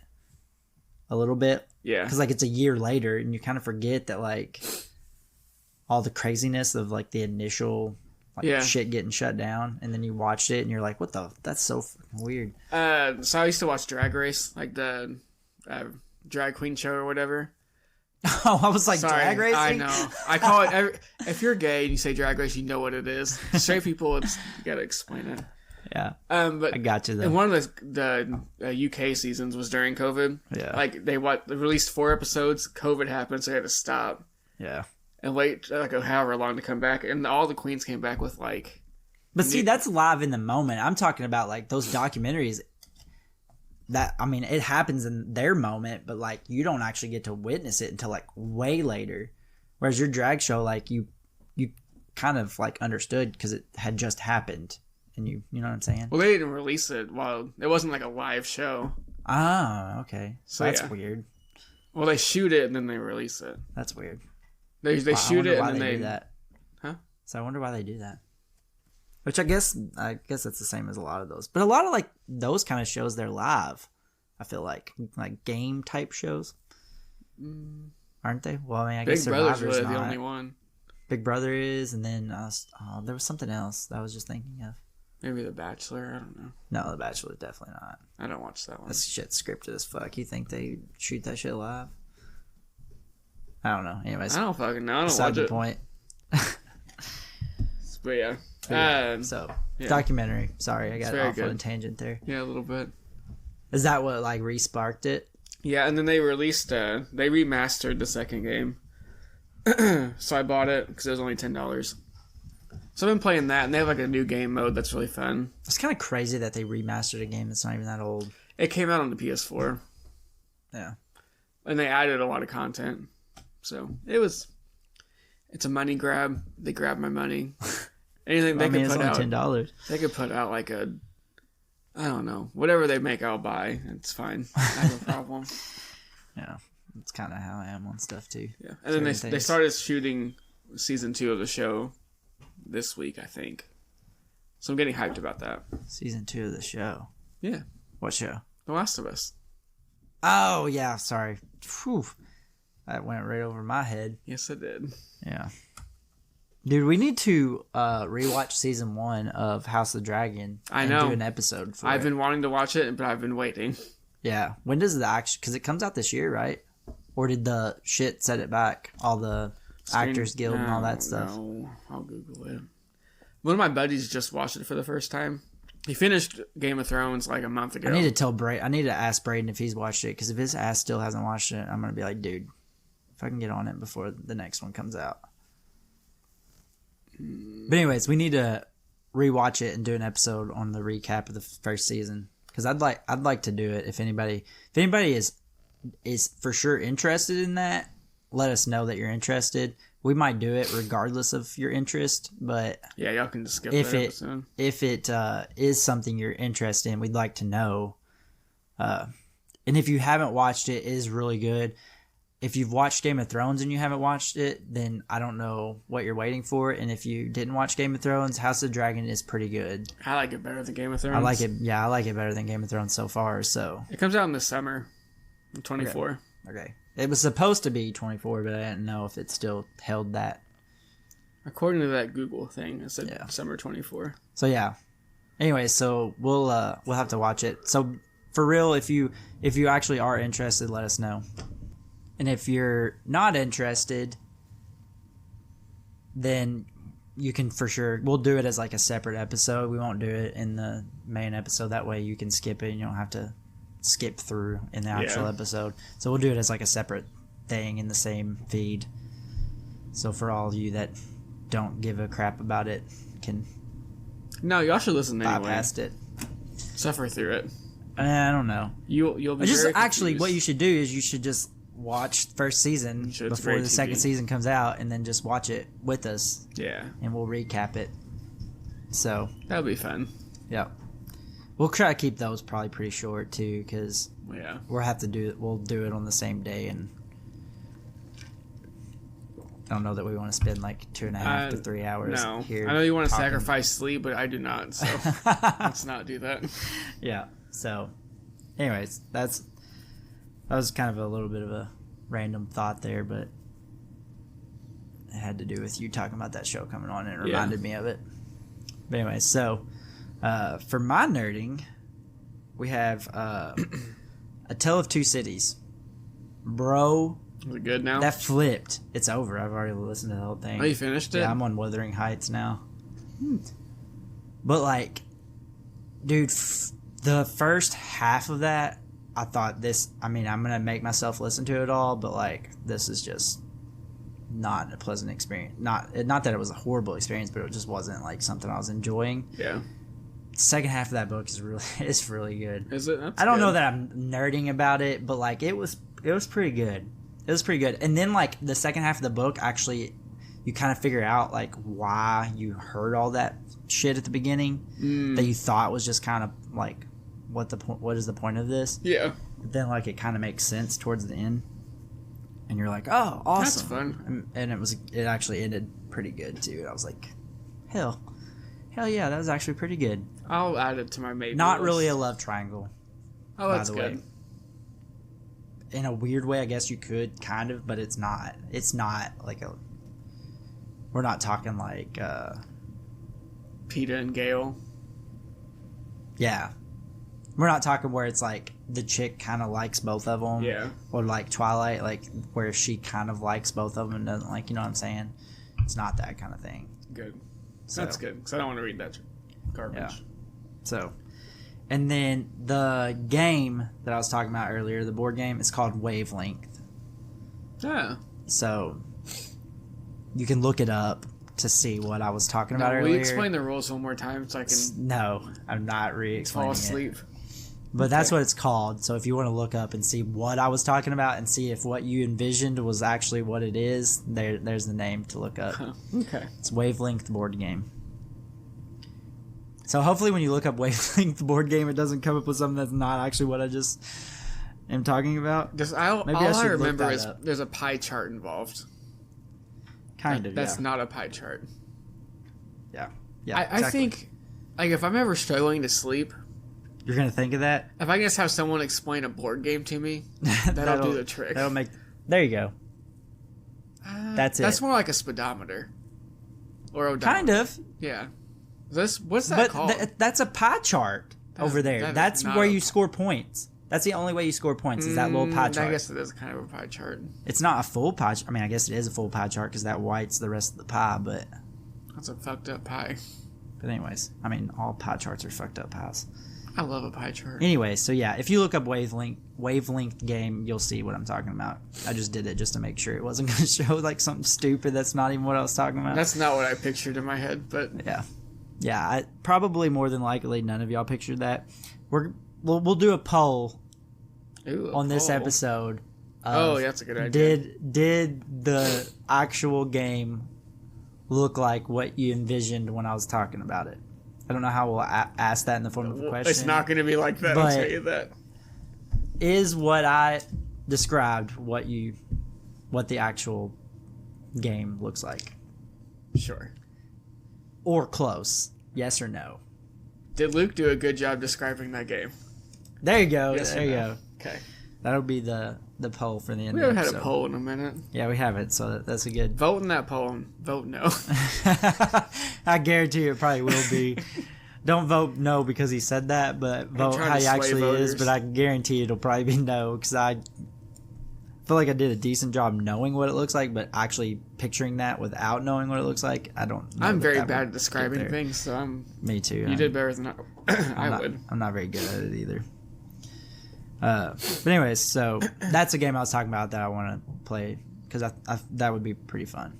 a little bit. Yeah. Because like it's a year later, and you kind of forget that like all the craziness of like the initial shit getting shut down, and then you watched it and you're like, what the, that's so fucking weird. So I used to watch Drag Race, like the drag queen show or whatever. Oh, I was like, sorry, drag racing? I know. I call it, if you're gay and you say drag race, you know what it is. Straight people, you gotta explain it. Yeah. But I got you though. And one of the UK seasons was during COVID. Yeah. Like they released 4 episodes, COVID happened, so they had to stop. Yeah. And wait like however long to come back, and all the queens came back with like. But see, that's live in the moment. I'm talking about like those documentaries. That, I mean, it happens in their moment, but like you don't actually get to witness it until like way later. Whereas your drag show, like you kind of like understood because it had just happened, and you know what I'm saying? Well, they didn't release it while it wasn't like a live show. Ah, okay. So that's weird. Well, they shoot it and then they release it. That's weird. They shoot it and then they do that. Huh? So I wonder why they do that. Which I guess that's the same as a lot of those. But a lot of like those kind of shows, they're live. I feel like game type shows, aren't they? Well, I mean, I guess Big Brother's Survivor's really not. the only one. Big Brother is, and then there was something else that I was just thinking of. Maybe The Bachelor. I don't know. No, The Bachelor definitely not. I don't watch that one. That shit's scripted as fuck. You think they shoot that shit live? I don't know. Anyways, I don't fucking know. I don't beside watch the it. point. But yeah. Documentary. Sorry, I got off on a tangent there. Yeah, a little bit. Is that what like re-sparked it? Yeah, and then they released, they remastered the second game. So I bought it because it was only $10. So I've been playing that, and they have like a new game mode that's really fun. It's kind of crazy that they remastered a game that's not even that old. It came out on the PS4. Yeah. And they added a lot of content. So it's a money grab. They grab my money. Anything they could put out. $10. They could put out like I don't know, whatever they make, I'll buy. It's fine. I have a problem. Yeah. That's kind of how I am on stuff too. Yeah. And then they started shooting season 2 of the show this week, I think. So I'm getting hyped about that. Season 2 of the show? Yeah. What show? The Last of Us. Oh, yeah. Sorry. Whew. That went right over my head. Yes, it did. Yeah. Dude, we need to rewatch season 1 of House of the Dragon. I know. Do an episode for it. I've been wanting to watch it, but I've been waiting. Yeah. When does the action... Because it comes out this year, right? Or did the shit set it back? All the Actors Guild and all that stuff? No, I'll Google it. One of my buddies just watched it for the first time. He finished Game of Thrones like a month ago. I need to ask Braden if he's watched it, because if his ass still hasn't watched it, I'm going to be like, dude, if I can get on it before the next one comes out. But anyways, we need to rewatch it and do an episode on the recap of the first season, because I'd like to do it. If anybody is for sure interested in that, let us know that you're interested. We might do it regardless of your interest, but yeah, y'all can just skip that episode. If it is something you're interested in, we'd like to know. And if you haven't watched it, it is really good. If you've watched Game of Thrones and you haven't watched it, then I don't know what you're waiting for. And if you didn't watch Game of Thrones, House of the Dragon is pretty good. I like it better than Game of Thrones. I like it. Yeah, I like it better than Game of Thrones so far. So it comes out in the summer, 24. Okay. It was supposed to be 24, but I didn't know if it still held that. According to that Google thing, it said summer 24. So yeah. Anyway, so we'll have to watch it. So for real, if you actually are interested, let us know. And if you're not interested, then you can for sure. We'll do it as like a separate episode. We won't do it in the main episode. That way you can skip it and you don't have to skip through in the actual episode. So we'll do it as like a separate thing in the same feed. So for all of you that don't give a crap about it, can y'all should listen anyway. Bypass it. Suffer through it. I don't know. You'll be just very actually confused. what you should do is you should just watch the first season before the second season comes out, and then just watch it with us. Yeah. And we'll recap it. So that'll be fun. Yeah. We'll try to keep those probably pretty short too, because we'll do it on the same day, and I don't know that we want to spend like 2.5 to 3 hours here. I know you want to sacrifice sleep, but I do not. So let's not do that. Yeah. So, anyways, that was kind of a little bit of a random thought there, but it had to do with you talking about that show coming on, and it reminded me of it. But anyway, so for my nerding, we have A Tale of Two Cities. Bro. Is it good now? That flipped. It's over. I've already listened to the whole thing. Oh, you finished it? Yeah, I'm on Wuthering Heights now. But like, dude, the first half of that, I thought I'm going to make myself listen to it all, but like, this is just not a pleasant experience. Not that it was a horrible experience, but it just wasn't like something I was enjoying. Yeah. The second half of that book is really good. Is it? I don't know that I'm nerding about it, but like, it was pretty good. It was pretty good. And then like the second half of the book, actually, you kind of figure out like why you heard all that shit at the beginning that you thought was just kind of like, what is the point of this? Yeah. But then like it kind of makes sense towards the end, and you're like, oh, awesome. That's fun. And it actually ended pretty good too. And I was like, hell yeah, that was actually pretty good. I'll add it to my maybe Not list. really a love triangle. Oh, that's good. Way. In a weird way, I guess you could kind of, but it's not. It's not like a. We're not talking like. Peeta and Gale. Yeah, we're not talking where it's like the chick kind of likes both of them. Yeah. Or like Twilight, like where she kind of likes both of them and doesn't like. You know what I'm saying? It's not that kind of thing. Good. So, that's good, because I don't want to read that garbage. Yeah. So, and then the game that I was talking about earlier, the board game, is called Wavelength. Yeah. So, you can look it up to see what I was talking about earlier. Will you explain the rules one more time so I can... No, I'm not re-explaining fall asleep. But that's what it's called. So if you want to look up and see what I was talking about and see if what you envisioned was actually what it is, there's the name to look up. Okay. It's Wavelength board game. So hopefully when you look up Wavelength board game, it doesn't come up with something that's not actually what I just am talking about. All I remember is there's a pie chart involved. Kind of, That's not a pie chart. Yeah. I think, like, if I'm ever struggling to sleep... You're going to think of that? If I just have someone explain a board game to me, that'll do the trick. That'll make... There you go. That's it. That's more like a speedometer. Or odometer. Kind of. Yeah. What's that called? That's a pie chart over there. That's where you score points. That's the only way you score points is that little pie chart. I guess it is kind of a pie chart. It's not a full pie chart. I mean, I guess it is a full pie chart because that white's the rest of the pie, but... That's a fucked up pie. But anyways, I mean, all pie charts are fucked up pies. I love a pie chart. Anyway, so yeah, if you look up Wavelength game, you'll see what I'm talking about. I just did it just to make sure it wasn't going to show like something stupid that's not even what I was talking about. That's not what I pictured in my head, but... Yeah, probably more than likely none of y'all pictured that. We'll do a poll on this episode. That's a good idea. Did the actual game look like what you envisioned when I was talking about it? I don't know how we'll ask that in the form of a question. It's not going to be like that, I'll tell you that. Is what I described what the actual game looks like? Sure. Or close. Yes or no? Did Luke do a good job describing that game? There you go. Yes there you go. Okay. That'll be the poll for the end of the episode. We haven't had a poll in a minute. Yeah, we haven't, so that's a good... Vote in that poll and vote no. I guarantee you it probably will be. Don't vote no because he said that, but vote how he actually is, but I guarantee it'll probably be no because I feel like I did a decent job knowing what it looks like, but actually picturing that without knowing what it looks like, I don't know. I'm very bad at describing things, so I'm... Me too. You did better than I would. I'm not very good at it either. But anyways, so that's a game I was talking about that I want to play because that would be pretty fun.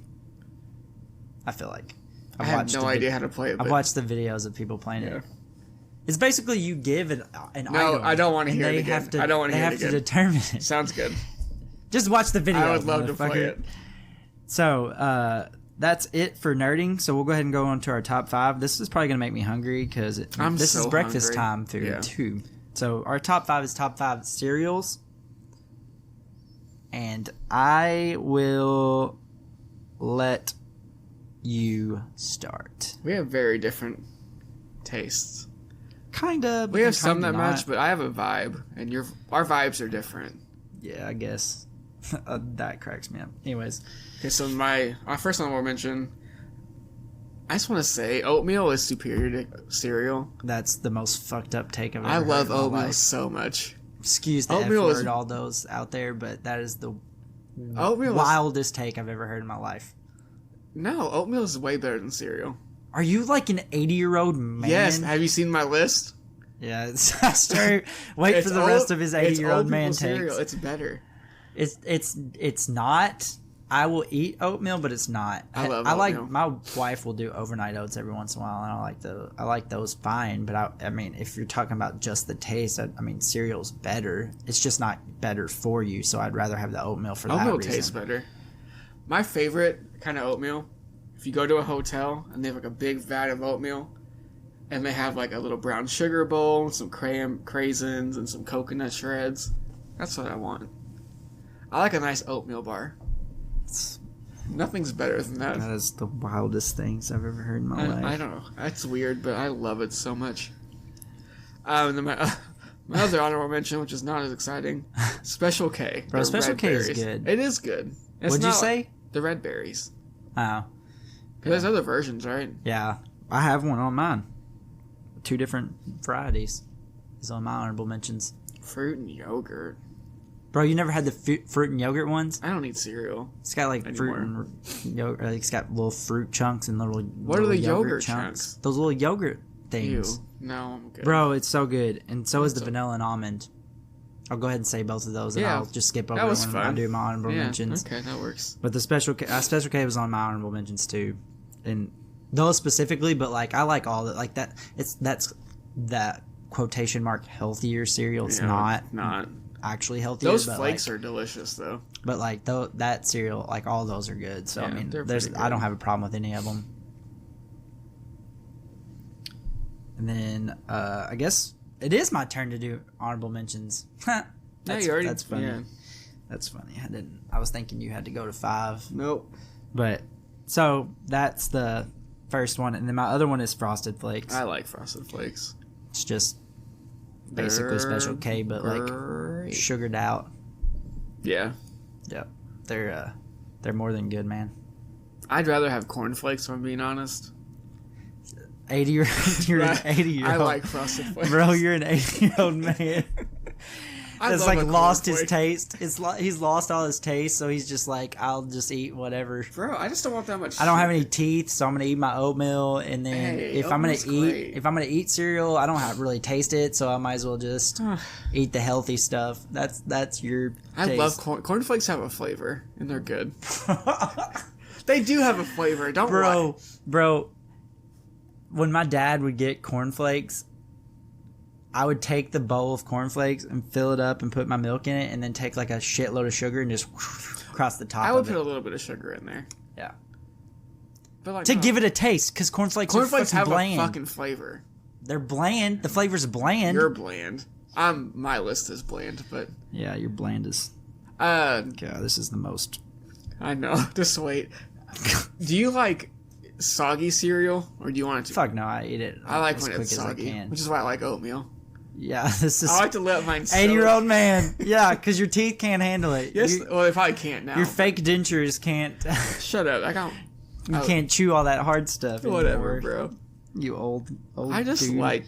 I feel like. I have no idea how to play it. I've watched the videos of people playing it. It's basically you give an item. No, I don't want to hear it again. I don't want to hear it again. They have to determine it. Sounds good. Just watch the video. I would love to play it. So, that's it for nerding. So we'll go ahead and go on to our top 5. This is probably going to make me hungry because this is breakfast time food too. So our top 5 is top 5 cereals. And I will let you start. We have very different tastes. Kinda. We have some that match, but I have a vibe, and our vibes are different. Yeah, I guess. That cracks me up. Anyways. Okay, so my first honorable mention, I just want to say oatmeal is superior to cereal. That's the most fucked up take I've ever heard. I love oatmeal so much. Excuse the oatmeal F word, all those out there, but that is the wildest take I've ever heard in my life. No, oatmeal is way better than cereal. Are you like an 80-year-old man? Yes. Have you seen my list? Yeah, it's true. Wait for the rest of his 80-year-old man takes. Cereal. It's better. It's not. I will eat oatmeal, but it's not. I love oatmeal. Like my wife will do overnight oats every once in a while, and I like those fine. But I mean, if you're talking about just the taste, I mean, cereal's better. It's just not better for you. So I'd rather have the oatmeal for that reason. Oatmeal tastes better. My favorite kind of oatmeal, if you go to a hotel and they have like a big vat of oatmeal, and they have like a little brown sugar bowl, some craisins, and some coconut shreds. That's what I want. I like a nice oatmeal bar. Nothing's better than that. That is the wildest things I've ever heard in my life. I don't know. That's weird, but I love it so much. And then my other honorable mention, which is not as exciting, Special K. Bro, Special K is good. It is good. What'd you say? The red berries. Oh. There's other versions, right? Yeah. I have one on mine. 2 different varieties is on my honorable mentions. Fruit and yogurt. Bro, you never had the fruit and yogurt ones? I don't eat cereal. It's got like fruit and yogurt. It's got little fruit chunks and little. What are the yogurt chunks? Those little yogurt things. Ew. No, I'm good. Bro, it's so good, and so is the vanilla and almond. I'll go ahead and say both of those, and I'll just skip over it when I do my honorable mentions. Okay, that works. But the Special K was on my honorable mentions too, and those specifically. But like, I like all that. Like that. That's that quotation mark healthier cereal. It's not actually healthier. Those flakes are delicious though. But like that cereal, like all those are good. So I mean, I don't have a problem with any of them. And then I guess it is my turn to do honorable mentions. That's funny. Yeah. That's funny. I was thinking you had to go to 5. Nope. But so that's the first one, and then my other one is Frosted Flakes. I like Frosted Flakes. It's just basically Special K, but like sugared out. Yeah. Yep. They're more than good, man. I'd rather have Corn Flakes, if I'm being honest. 80-year-old. You're an 80-year-old. I like Frosted Flakes. Bro, you're an 80-year-old man. It's like lost his taste. He's lost all his taste, so he's just like, I'll just eat whatever. Bro, I just don't want that much. I don't have any teeth, so I'm gonna eat my oatmeal, and then if I'm gonna eat cereal, I don't really taste it, so I might as well just eat the healthy stuff. That's your taste. I love corn flakes. Have a flavor, and they're good. They do have a flavor. Don't lie. Bro. When my dad would get cornflakes, I would take the bowl of cornflakes and fill it up and put my milk in it, and then take like a shitload of sugar and just across the top. I would put a little bit of sugar in there. Yeah, but like, to give it a taste, because cornflakes have bland. A fucking flavor. They're bland. The flavor's bland. You're bland. My list is bland, but yeah, your bland is. God, this is the most. I know. Just wait. Do you like soggy cereal, or do you want it to? Fuck no, I eat it. I like when it's soggy, which is why I like oatmeal. Yeah, this is. I like to let mine. 80-year-old man. Yeah, because your teeth can't handle it. Yes, well, if I can't now. Your fake dentures can't. Shut up! I can't. You can't chew all that hard stuff. Whatever, anymore. Bro. You old. I just dude. I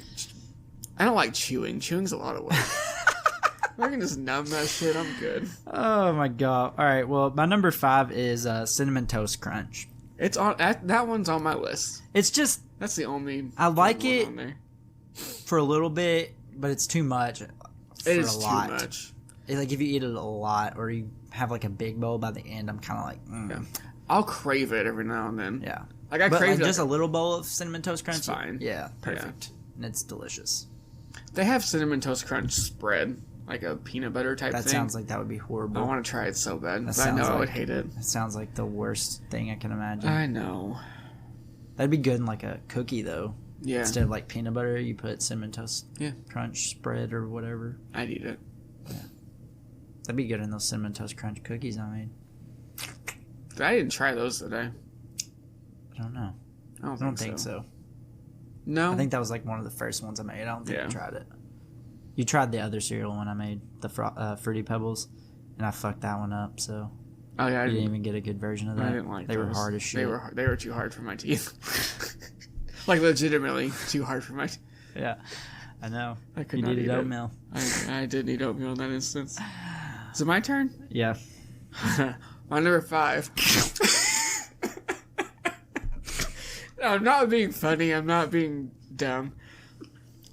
don't like chewing. Chewing's a lot of work. If I can just numb that shit, I'm good. Oh my god! All right, well, my number 5 is Cinnamon Toast Crunch. It's on that one's on my list. It's just that's the only. I like it on there. For a little bit, but it's too much. It is too much. Like if you eat it a lot, or you have like a big bowl by the end, I'm kind of like. Yeah. I'll crave it every now and then. Yeah, like I crave just a little bowl of Cinnamon Toast Crunch. It's fine. Yeah, perfect, and it's delicious. They have Cinnamon Toast Crunch spread. Like a peanut butter type thing. That sounds like that would be horrible. I want to try it so bad, but I know I would hate it. That sounds like the worst thing I can imagine. I know. That'd be good in like a cookie, though. Yeah. Instead of like peanut butter, you put Cinnamon Toast Crunch spread or whatever. I'd eat it. Yeah. That'd be good in those Cinnamon Toast Crunch cookies I made. I didn't try those today. I don't know. I don't think so. No. I think that was like one of the first ones I made. I don't think I tried it. You tried the other cereal one I made, the Fruity Pebbles, and I fucked that one up, so you didn't even get a good version of that. I didn't like They those. were hard as shit. They were too hard for my teeth. Like, legitimately too hard for my teeth. Yeah, I know. I could you not needed oatmeal. I did need oatmeal in that instance. Is it my turn? Yeah. My number 5. No, I'm not being funny. I'm not being dumb.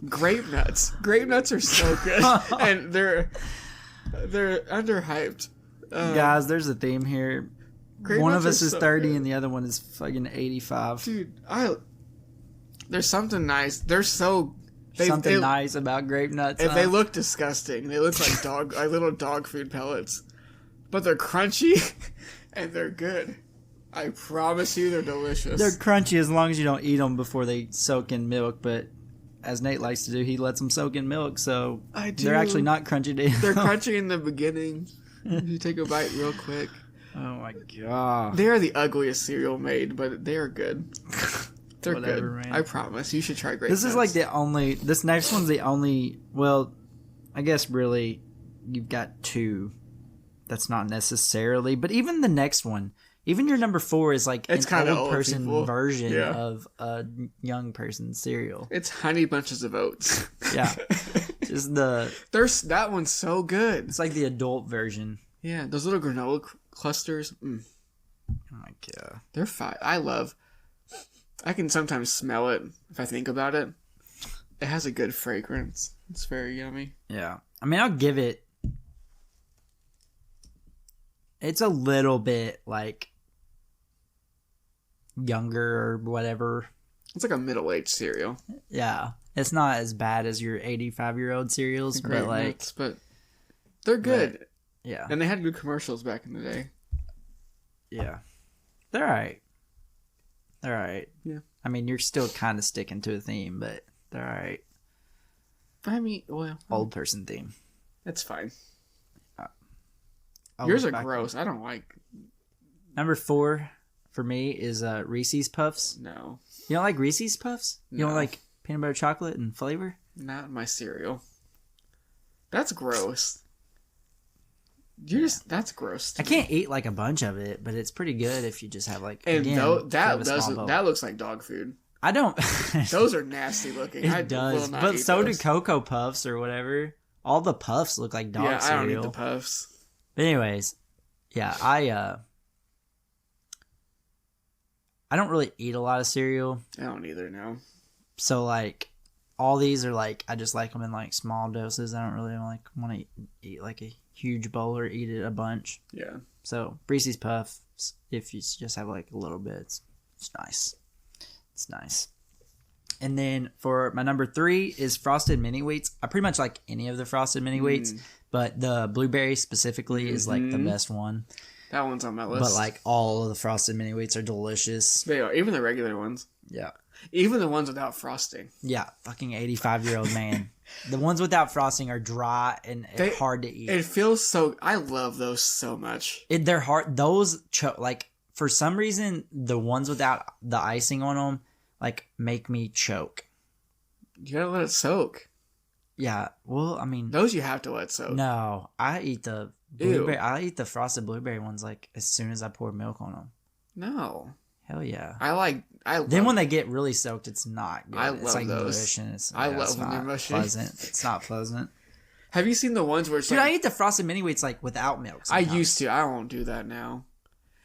Grape nuts. Grape nuts are so good, and they're underhyped. Guys, there's a theme here. One of us is so 30 good. And the other one is fucking 85. Dude, there's something nice. They're so nice about grape nuts. If they look disgusting, they look like little dog food pellets, but they're crunchy and they're good. I promise you, they're delicious. They're crunchy as long as you don't eat them before they soak in milk, but as Nate likes to do, he lets them soak in milk, so they're actually not crunchy to eat. They're crunchy in the beginning. You take a bite real quick. Oh my god. They are the ugliest cereal made, but they are good. They're Whatever, good. Man. I promise. You should try grape This nuts. is like this next one's the only, well, I guess really you've got 2. That's not necessarily, but even the next one, even your number 4 is like it's an old person version of a young person's cereal. It's Honey Bunches of Oats. Yeah. Just the... That one's so good. It's like the adult version. Yeah, those little granola clusters. Oh my god. They're fine. I can sometimes smell it if I think about it. It has a good fragrance. It's very yummy. Yeah. I mean, I'll give it... It's a little bit, like, younger or whatever. It's like a middle-aged cereal. Yeah. It's not as bad as your 85-year-old cereals, but, like... Nuts, but they're good. But, yeah. And they had good commercials back in the day. Yeah. They're alright. They're alright. Yeah. I mean, you're still kind of sticking to a theme, but they're alright. I mean, well... Old person theme. That's fine. I'll Yours are look back. gross. I don't like... Number 4 for me is Reese's Puffs. No. You don't like Reese's Puffs? You No. don't like peanut butter chocolate and flavor? Not my cereal. That's gross. That's gross. I can't eat like a bunch of it, but it's pretty good if you just have like... And again, that looks like dog food. I don't... Those are nasty looking. It does, but so do Cocoa Puffs or whatever. All the Puffs look like dog cereal. I don't eat the Puffs. But anyways, yeah, I don't really eat a lot of cereal. I don't either, no. So, like, all these are, like, I just like them in, like, small doses. I don't really, like, want to eat, like, a huge bowl or eat it a bunch. Yeah. So, Reese's Puffs, if you just have, like, a little bit, it's nice. It's nice. And then for my number 3 is Frosted Mini Wheats. I pretty much like any of the Frosted Mini Wheats, but the blueberry specifically is, like, the best one. That one's on my list. But, like, all of the Frosted Mini Wheats are delicious. They are. Even the regular ones. Yeah. Even the ones without frosting. Yeah. Fucking 85-year-old man. The ones without frosting are dry and hard to eat. It feels so... I love those so much. They're hard. Those, like, for some reason, the ones without the icing on them, like, make me choke. You gotta let it soak. Yeah. Well, I mean... Those you have to let soak. No. I eat the... Blueberry. I eat the frosted blueberry ones like as soon as I pour milk on them. No. Hell yeah. Then when they get really soaked, it's not good. I it's love like those. mush and it's when they're mushy. Pleasant. It's not pleasant. Have you seen the ones where it's Dude, like... I eat the frosted mini wheats like without milk sometimes. sometimes. I used to. I won't do that now.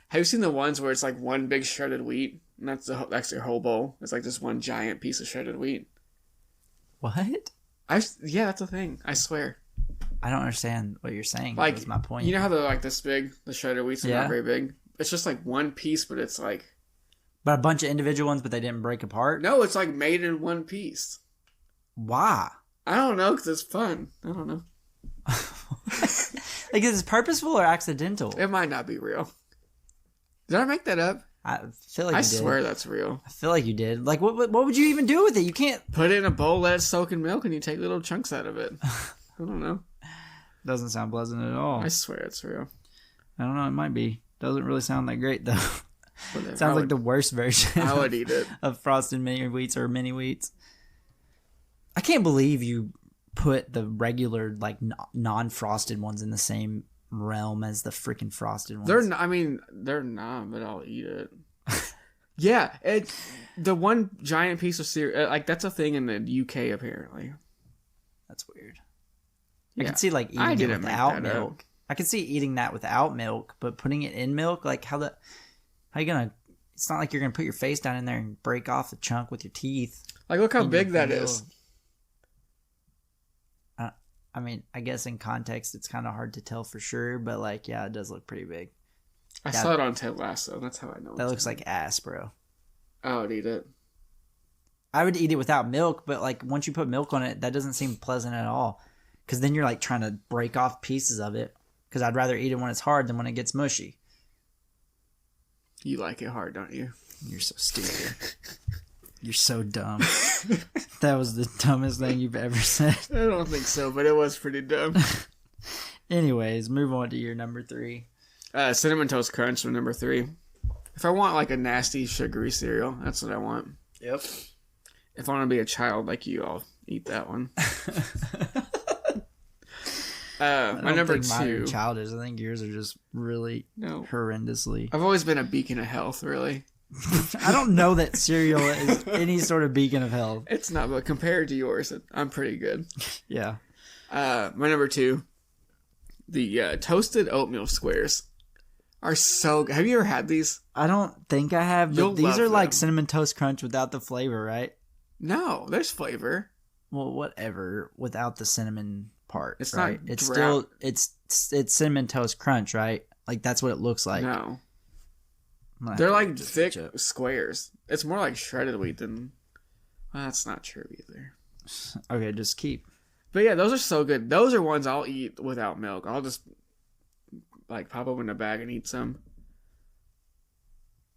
Have you seen the ones where it's like one big shredded wheat and that's your whole bowl? It's like just one giant piece of shredded wheat. What? Yeah, that's a thing. I swear. I don't understand what you're saying. Like, that's my point. You know how they're like this big? The shredded wheats are Yeah. not very big. It's just like one piece, but it's like... But a bunch of individual ones, but they didn't break apart? No, it's like made in one piece. Why? I don't know, because it's fun. I don't know. Like, is it purposeful or accidental? It might not be real. Did I make that up? I feel like you did. I swear that's real. I feel like you did. Like, what would you even do with it? You can't... Put it in a bowl, let it soak in milk, and you take little chunks out of it. I don't know. Doesn't sound pleasant at all. I swear it's real. I don't know. It might be. Doesn't really sound that great, though. Whatever. Sounds like the worst version I would eat it. of Frosted Mini Wheats or Mini Wheats. I can't believe you put the regular, like, non-frosted ones in the same realm as the freaking frosted ones. They're not, but I'll eat it. Yeah, the one giant piece of cereal, like, that's a thing in the UK, apparently. That's weird. Yeah. I can see, like, eating it without milk. Up. I can see eating that without milk, but putting it in milk, like, how you gonna... It's not like you're gonna put your face down in there and break off a chunk with your teeth. Like, look how big that is. I mean, I guess in context, it's kind of hard to tell for sure, but, like, yeah, it does look pretty big. I saw it on Ted Lasso. That's how I know. That looks like ass, bro. I would eat it. I would eat it without milk, but, like, once you put milk on it, that doesn't seem pleasant at all. Because then you're, like, trying to break off pieces of it. Because I'd rather eat it when it's hard than when it gets mushy. You like it hard, don't you? You're so stupid. You're so dumb. That was the dumbest thing you've ever said. I don't think so, but it was pretty dumb. Anyways, move on to your number 3. Cinnamon Toast Crunch was number 3. If I want like a nasty sugary cereal, that's what I want. Yep. If I want to be a child like you, I'll eat that one. My number 2. Mine are childish. I think yours are just really horrendously. I've always been a beacon of health, really. I don't know that cereal is any sort of beacon of health. It's not, but compared to yours, I'm pretty good. Yeah. My number 2, the toasted oatmeal squares are so good. Have you ever had these? I don't think I have, but these are like Cinnamon Toast Crunch without the flavor, right? No, there's flavor. Well, whatever, without the cinnamon part. It's right? not. It's still it's Cinnamon Toast Crunch, right? Like that's what it looks like. No, they're like thick squares. It's more like shredded wheat than. Well, that's not true either. Okay, just keep. But yeah, those are so good. Those are ones I'll eat without milk. I'll just like pop open a bag and eat some.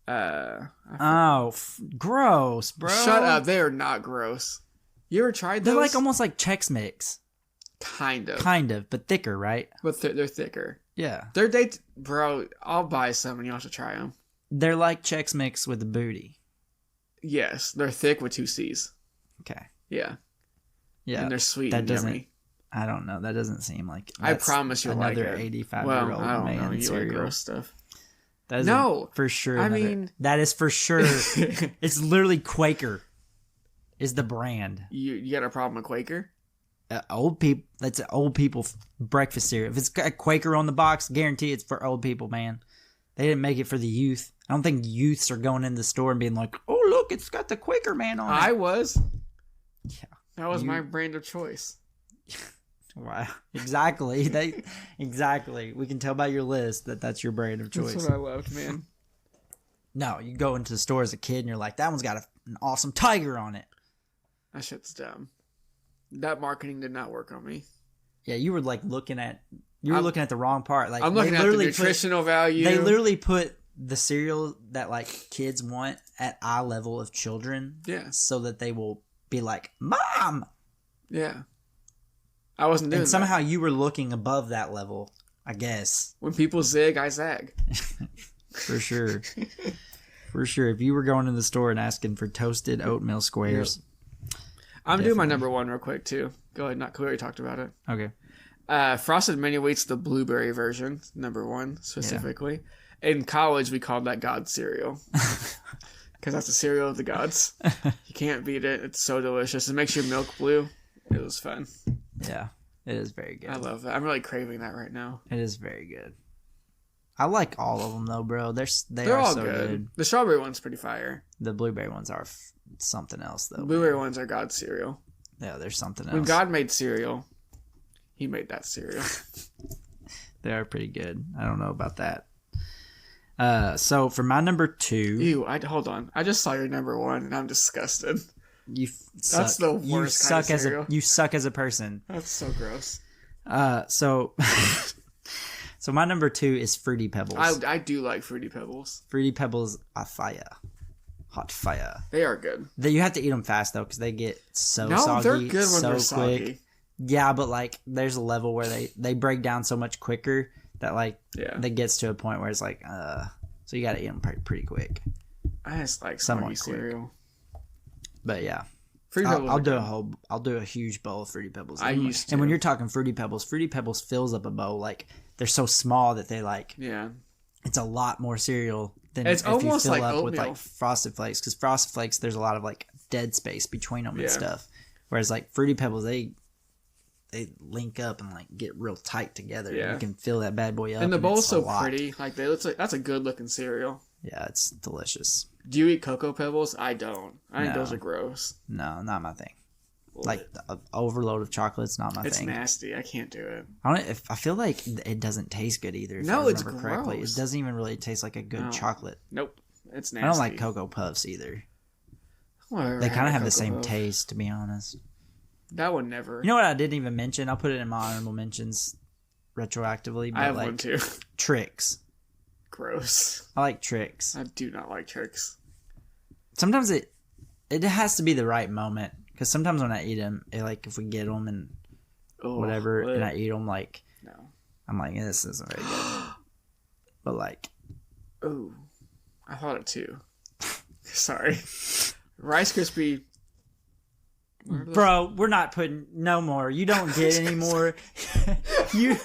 Gross, bro. Shut up. They are not gross. You ever tried those? They're like almost like Chex Mix. Kind of, but thicker, right? But they're thicker. Yeah. Bro, I'll buy some and you have to try them. They're like Chex Mix with the booty. Yes, they're thick with 2 C's. Okay. Yeah. Yeah. And they're sweet that and doesn't, yummy. I don't know. That doesn't seem like. I promise you'll like it. Another 85-year-old I don't man know. You cereal. like gross stuff. That is No, for sure. I mean, that is for sure. It's literally Quaker. Is the brand. You got a problem with Quaker? Old people. That's an old people breakfast cereal. If it's got Quaker on the box, guarantee it's for old people, man. They didn't make it for the youth. I don't think youths are going in the store and being like, "Oh, look, it's got the Quaker man on it." I was. Yeah, that was my brand of choice. Wow, exactly. Exactly. We can tell by your list that that's your brand of choice. That's what I loved, man. No, you go into the store as a kid and you're like, "That one's got an awesome tiger on it." That shit's dumb. That marketing did not work on me. Yeah, you were like looking at the wrong part. Like I'm looking at the nutritional value. They literally put the cereal that like kids want at eye level of children. Yeah. So that they will be like, "Mom." Yeah. I wasn't doing that. And somehow you were looking above that level, I guess. When people zig, I zag. For sure. For sure. If you were going to the store and asking for toasted oatmeal squares. Yep. I'm doing my number 1 real quick, too. Go ahead. We already talked about it. Okay. Frosted Mini Wheats, the blueberry version, number 1 specifically. Yeah. In college, we called that God's cereal. Because that's the cereal of the gods. You can't beat it. It's so delicious. It makes your milk blue. It was fun. Yeah, it is very good. I love that. I'm really craving that right now. It is very good. I like all of them though, bro. They're all so good. The strawberry one's pretty fire. The blueberry ones are something else though. The blueberry ones are God's cereal. Yeah, there's something else. When God made cereal, he made that cereal. They are pretty good. I don't know about that. So for my number 2. Ew, hold on. I just saw your number 1 and I'm disgusted. That's the worst kind of cereal. You suck as a person. That's so gross. So my number 2 is Fruity Pebbles. I do like Fruity Pebbles. Fruity Pebbles are fire. Hot fire. They are good. You have to eat them fast though, because they get soggy. No, they're good when they're soggy. Quick. Yeah, but like there's a level where they break down so much quicker that like that gets to a point where it's like so you got to eat them pretty quick. I just like soggy cereal. But yeah, Fruity Pebbles I'll do a huge bowl of Fruity Pebbles. And when you're talking Fruity Pebbles fills up a bowl. Like they're so small that they like it's a lot more cereal than it's if almost you fill like up oatmeal. with like Frosted Flakes, because Frosted Flakes there's a lot of like dead space between them and stuff. Whereas like Fruity Pebbles they link up and like get real tight together. Yeah. You can fill that bad boy up. And the bowl's so pretty. Like that's a good looking cereal. Yeah, it's delicious. Do you eat Cocoa Pebbles? I don't. I think those are gross. No, not my thing. Like the overload of chocolate's not my thing. It's nasty. I can't do it. I feel like it doesn't taste good either. If I remember correctly, it doesn't even really taste like a good chocolate. Nope, it's nasty. I don't like Cocoa Puffs either. They kind of have the same taste, to be honest. That one never. You know what I didn't even mention? I'll put it in my honorable mentions retroactively. But I have one too. Trix. Gross. I like Trix. I do not like Trix. Sometimes it has to be the right moment, because sometimes when I eat them, like if we get them and whatever, and I eat them, like I'm like, this isn't very good. But like, I thought it too. Sorry, Rice Krispie. Bro, we're not putting no more. You don't get any more. you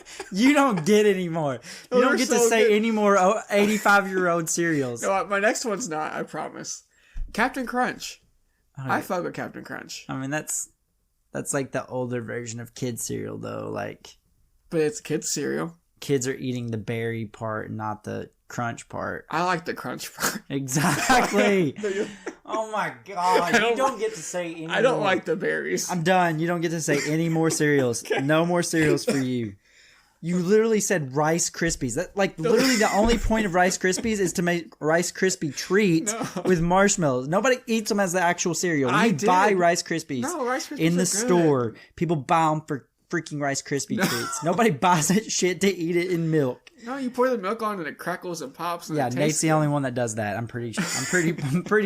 don't get any more. You don't get to say any more 85-year-old cereals. No, my next one's not. I promise. Captain Crunch. I fuck with Captain Crunch. I mean that's That's like the older version of kid cereal, though. Like, but it's kids cereal. Kids are eating the berry part, not the crunch part. I like the crunch part. Exactly. Oh my god! You don't get to say any. I don't like the berries. I'm done. You don't get to say any more cereals. Okay. No more cereals for you. You literally said Rice Krispies. That literally the only point of Rice Krispies is to make Rice Krispie treats with marshmallows. Nobody eats them as the actual cereal. You buy Rice Krispies, Rice Krispies in the store. People buy them for freaking Rice Krispie treats. Nobody buys that shit to eat it in milk. No, you pour the milk on and it crackles and pops. And Nate's the only one that does that. I'm pretty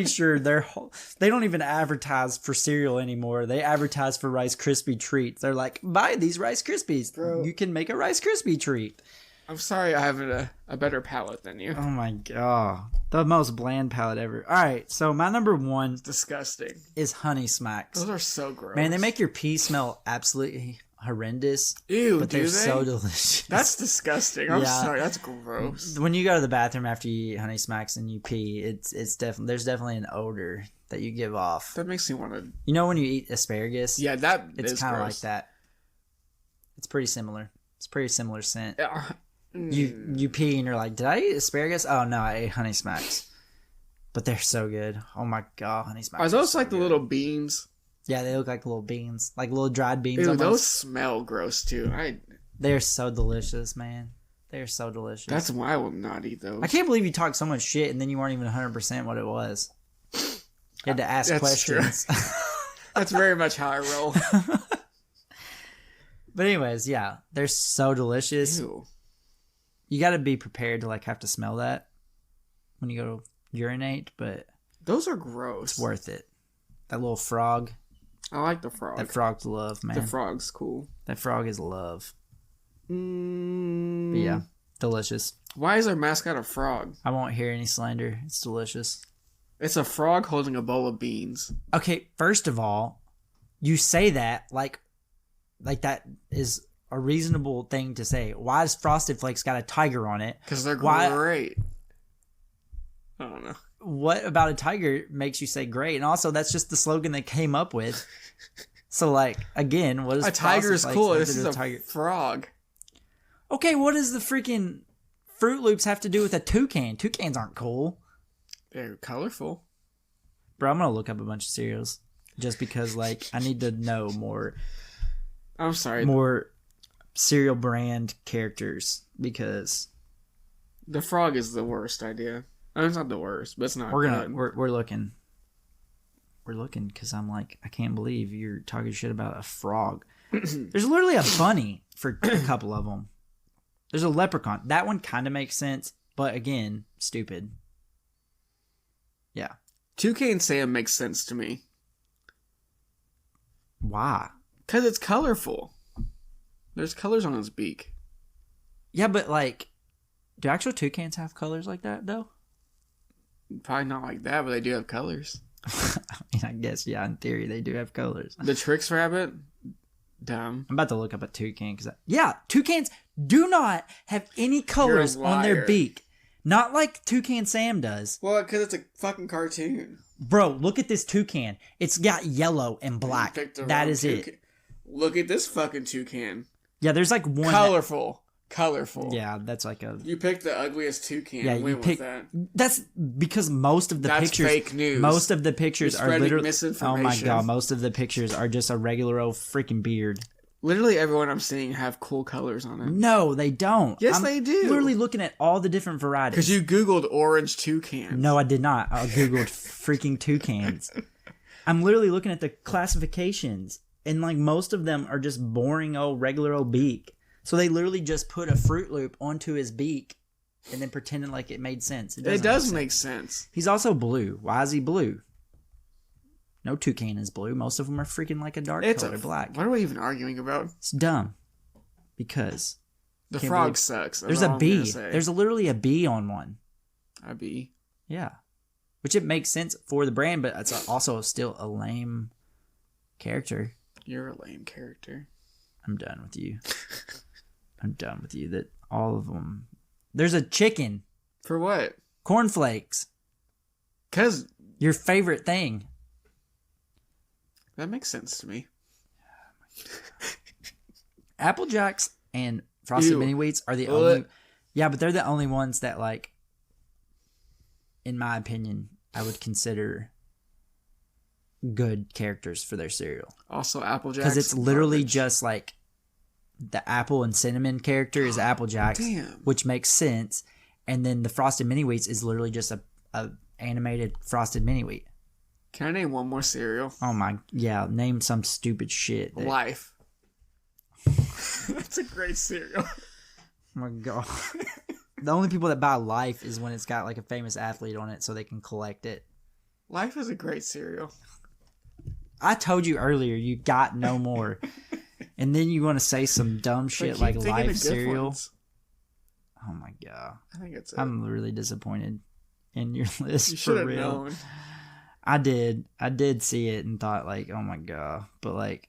sure they don't even advertise for cereal anymore. They advertise for Rice Krispie treats. They're like, buy these Rice Krispies. Bro, you can make a Rice Krispie treat. I'm sorry, I have a better palate than you. Oh my god, the most bland palate ever. All right, so my number one, it's disgusting, is Honey Smacks. Those are so gross. Man, they make your pee smell absolutely horrendous. Ew, but they're so delicious. That's disgusting. I'm sorry, that's gross. When you go to the bathroom after you eat Honey Smacks and you pee, it's definitely, there's definitely an odor that you give off. That makes me want to. You know when you eat asparagus? Yeah, that it's kind of like that. It's pretty similar. It's pretty similar scent. You pee and you're like, did I eat asparagus? Oh no, I ate Honey Smacks. But they're so good. Oh my god, Honey Smacks. Are those like the little beans? Yeah, they look like little beans, like little dried beans. Ew, almost. Those smell gross too. They're so delicious, man. They're so delicious. That's why I will not eat those. I can't believe you talked so much shit and then you weren't even 100% what it was. You had to ask questions. That's very much how I roll. But anyways, yeah, they're so delicious. Ew. You got to be prepared to have to smell that when you go to urinate, but those are gross. It's worth it. That little frog. I like the frog. That frog's love, man. The frog's cool. That frog is love. But yeah, delicious. Why is our mascot a frog? I won't hear any slander. It's delicious. It's a frog holding a bowl of beans. Okay, first of all, you say that like that is a reasonable thing to say. Why has Frosted Flakes got a tiger on it? Because they're great. I don't know. What about a tiger makes you say great? And also, that's just the slogan they came up with. So, again, what is a tiger is cool? This is a tiger? Frog. Okay, what does the freaking Fruit Loops have to do with a toucan? Toucans aren't cool. They're colorful. Bro, I'm gonna look up a bunch of cereals just because, I need to know more. I'm sorry. More cereal brand characters because the frog is the worst idea. I mean, it's not the worst, but it's not. We're looking. We're looking because I'm like, I can't believe you're talking shit about a frog. There's literally a bunny for a couple of them. There's a leprechaun. That one kind of makes sense, but again, stupid. Yeah. Toucan Sam makes sense to me. Why? Because it's colorful. There's colors on his beak. Yeah, but do actual toucans have colors like that though? Probably not like that, but they do have colors. I mean, I guess, yeah, in theory, they do have colors. The Trix Rabbit? Dumb. I'm about to look up a toucan. Toucans do not have any colors on their beak. Not like Toucan Sam does. Well, because it's a fucking cartoon. Bro, look at this toucan. It's got yellow and black. That is it. Look at this fucking toucan. Yeah, there's one. Colorful. Yeah, that's You picked the ugliest toucan. Yeah, you picked that. That's because most of the pictures. That's fake news. Most of the pictures are literally misinformation. Oh my god! Most of the pictures are just a regular old freaking beard. Literally everyone I'm seeing have cool colors on it. No, they don't. Yes, they do. Literally looking at all the different varieties. Because you Googled orange toucans. No, I did not. I Googled freaking toucans. I'm literally looking at the classifications, and most of them are just boring old regular old beak. So they literally just put a Fruit Loop onto his beak and then pretended like it made sense. It does make sense. He's also blue. Why is he blue? No toucan is blue. Most of them are freaking a dark color, black. What are we even arguing about? It's dumb. Because the frog sucks. There's a bee. There's literally a bee on one. A bee? Yeah. Which it makes sense for the brand, but it's also still a lame character. You're a lame character. I'm done with you. I'm done with you. That all of them. There's a chicken. For what? Cornflakes. 'Cause your favorite thing. That makes sense to me. Apple Jacks and Frosted Mini Wheats are the only. Yeah, but they're the only ones that, like, in my opinion, I would consider good characters for their cereal. Also, Apple Jacks. Because it's literally just like the apple and cinnamon character is Apple Jacks, which makes sense. And then the Frosted Mini Wheats is literally just a animated Frosted Mini Wheat. Can I name one more cereal? Oh my, yeah, name some stupid shit. Life. That's a great cereal. Oh my god. The only people that buy Life is when it's got like a famous athlete on it so they can collect it. Life is a great cereal. I told you earlier you got no more. And then you want to say some dumb shit like Life cereal. Ones. Oh my god. I think it's it. I'm really disappointed in your list. You should have real. known. I did see it and thought like, oh my god. But like,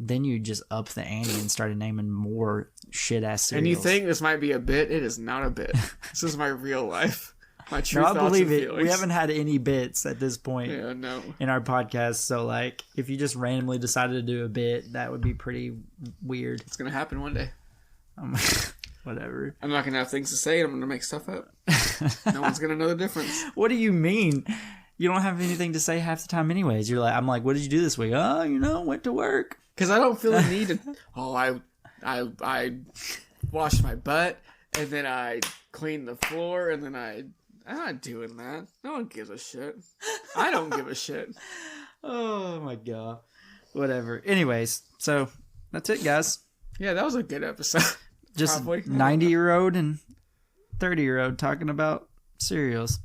then you just upped the ante and started naming more shit ass cereals. And you think this might be a bit? It is not a bit. This is my real life. My true thoughts I believe and it. feelings. We haven't had any bits at this point in our podcast. So like, if you just randomly decided to do a bit, that would be pretty weird. It's gonna happen one day. Whatever. I'm not gonna have things to say. I'm gonna make stuff up. No one's gonna know the difference. What do you mean? You don't have anything to say half the time, anyways. You're like, I'm like, what did you do this week? Oh, went to work. Because I don't feel the need to. Oh, I washed my butt and then I cleaned the floor and then I'm not doing that. No one gives a shit. I don't give a shit. Oh my god. Whatever. Anyways, so that's it, guys. Yeah, that was a good episode. Just 90-year-old and 30-year-old talking about cereals.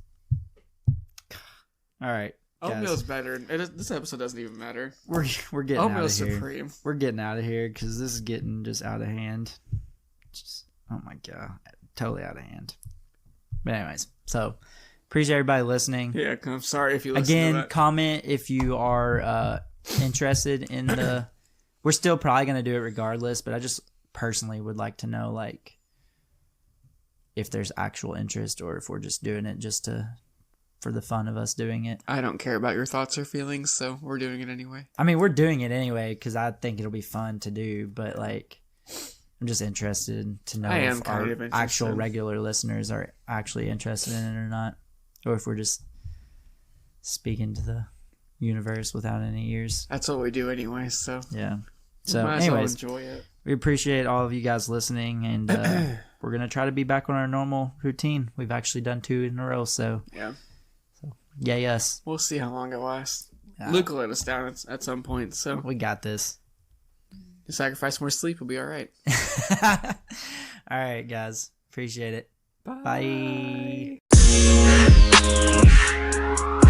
All right. Oatmeal's better. This episode doesn't even matter. We're getting Oatmeal's out of here. supreme. We're getting out of here because this is getting just out of hand. Oh my god, totally out of hand. But anyways, so appreciate everybody listening. Yeah, I'm sorry if you listen again. To that. Comment if you are interested in the. We're still probably gonna do it regardless, but I just personally would like to know like if there's actual interest or if we're just doing it just for the fun of us doing it. I don't care about your thoughts or feelings, so we're doing it anyway. I mean, we're doing it anyway because I think it'll be fun to do, but like, I'm just interested to know if our actual regular listeners are actually interested in it or not, or if we're just speaking to the universe without any ears. That's what we do anyway, so. Yeah. So, anyways, enjoy it. We appreciate all of you guys listening, and we're going to try to be back on our normal routine. We've actually done 2 in a row, so. Yeah. Yay us. We'll see how long it lasts. Luke will let us down at some point, so. We got this. You sacrifice more sleep, we'll be all right. All right, guys. Appreciate it. Bye. Bye.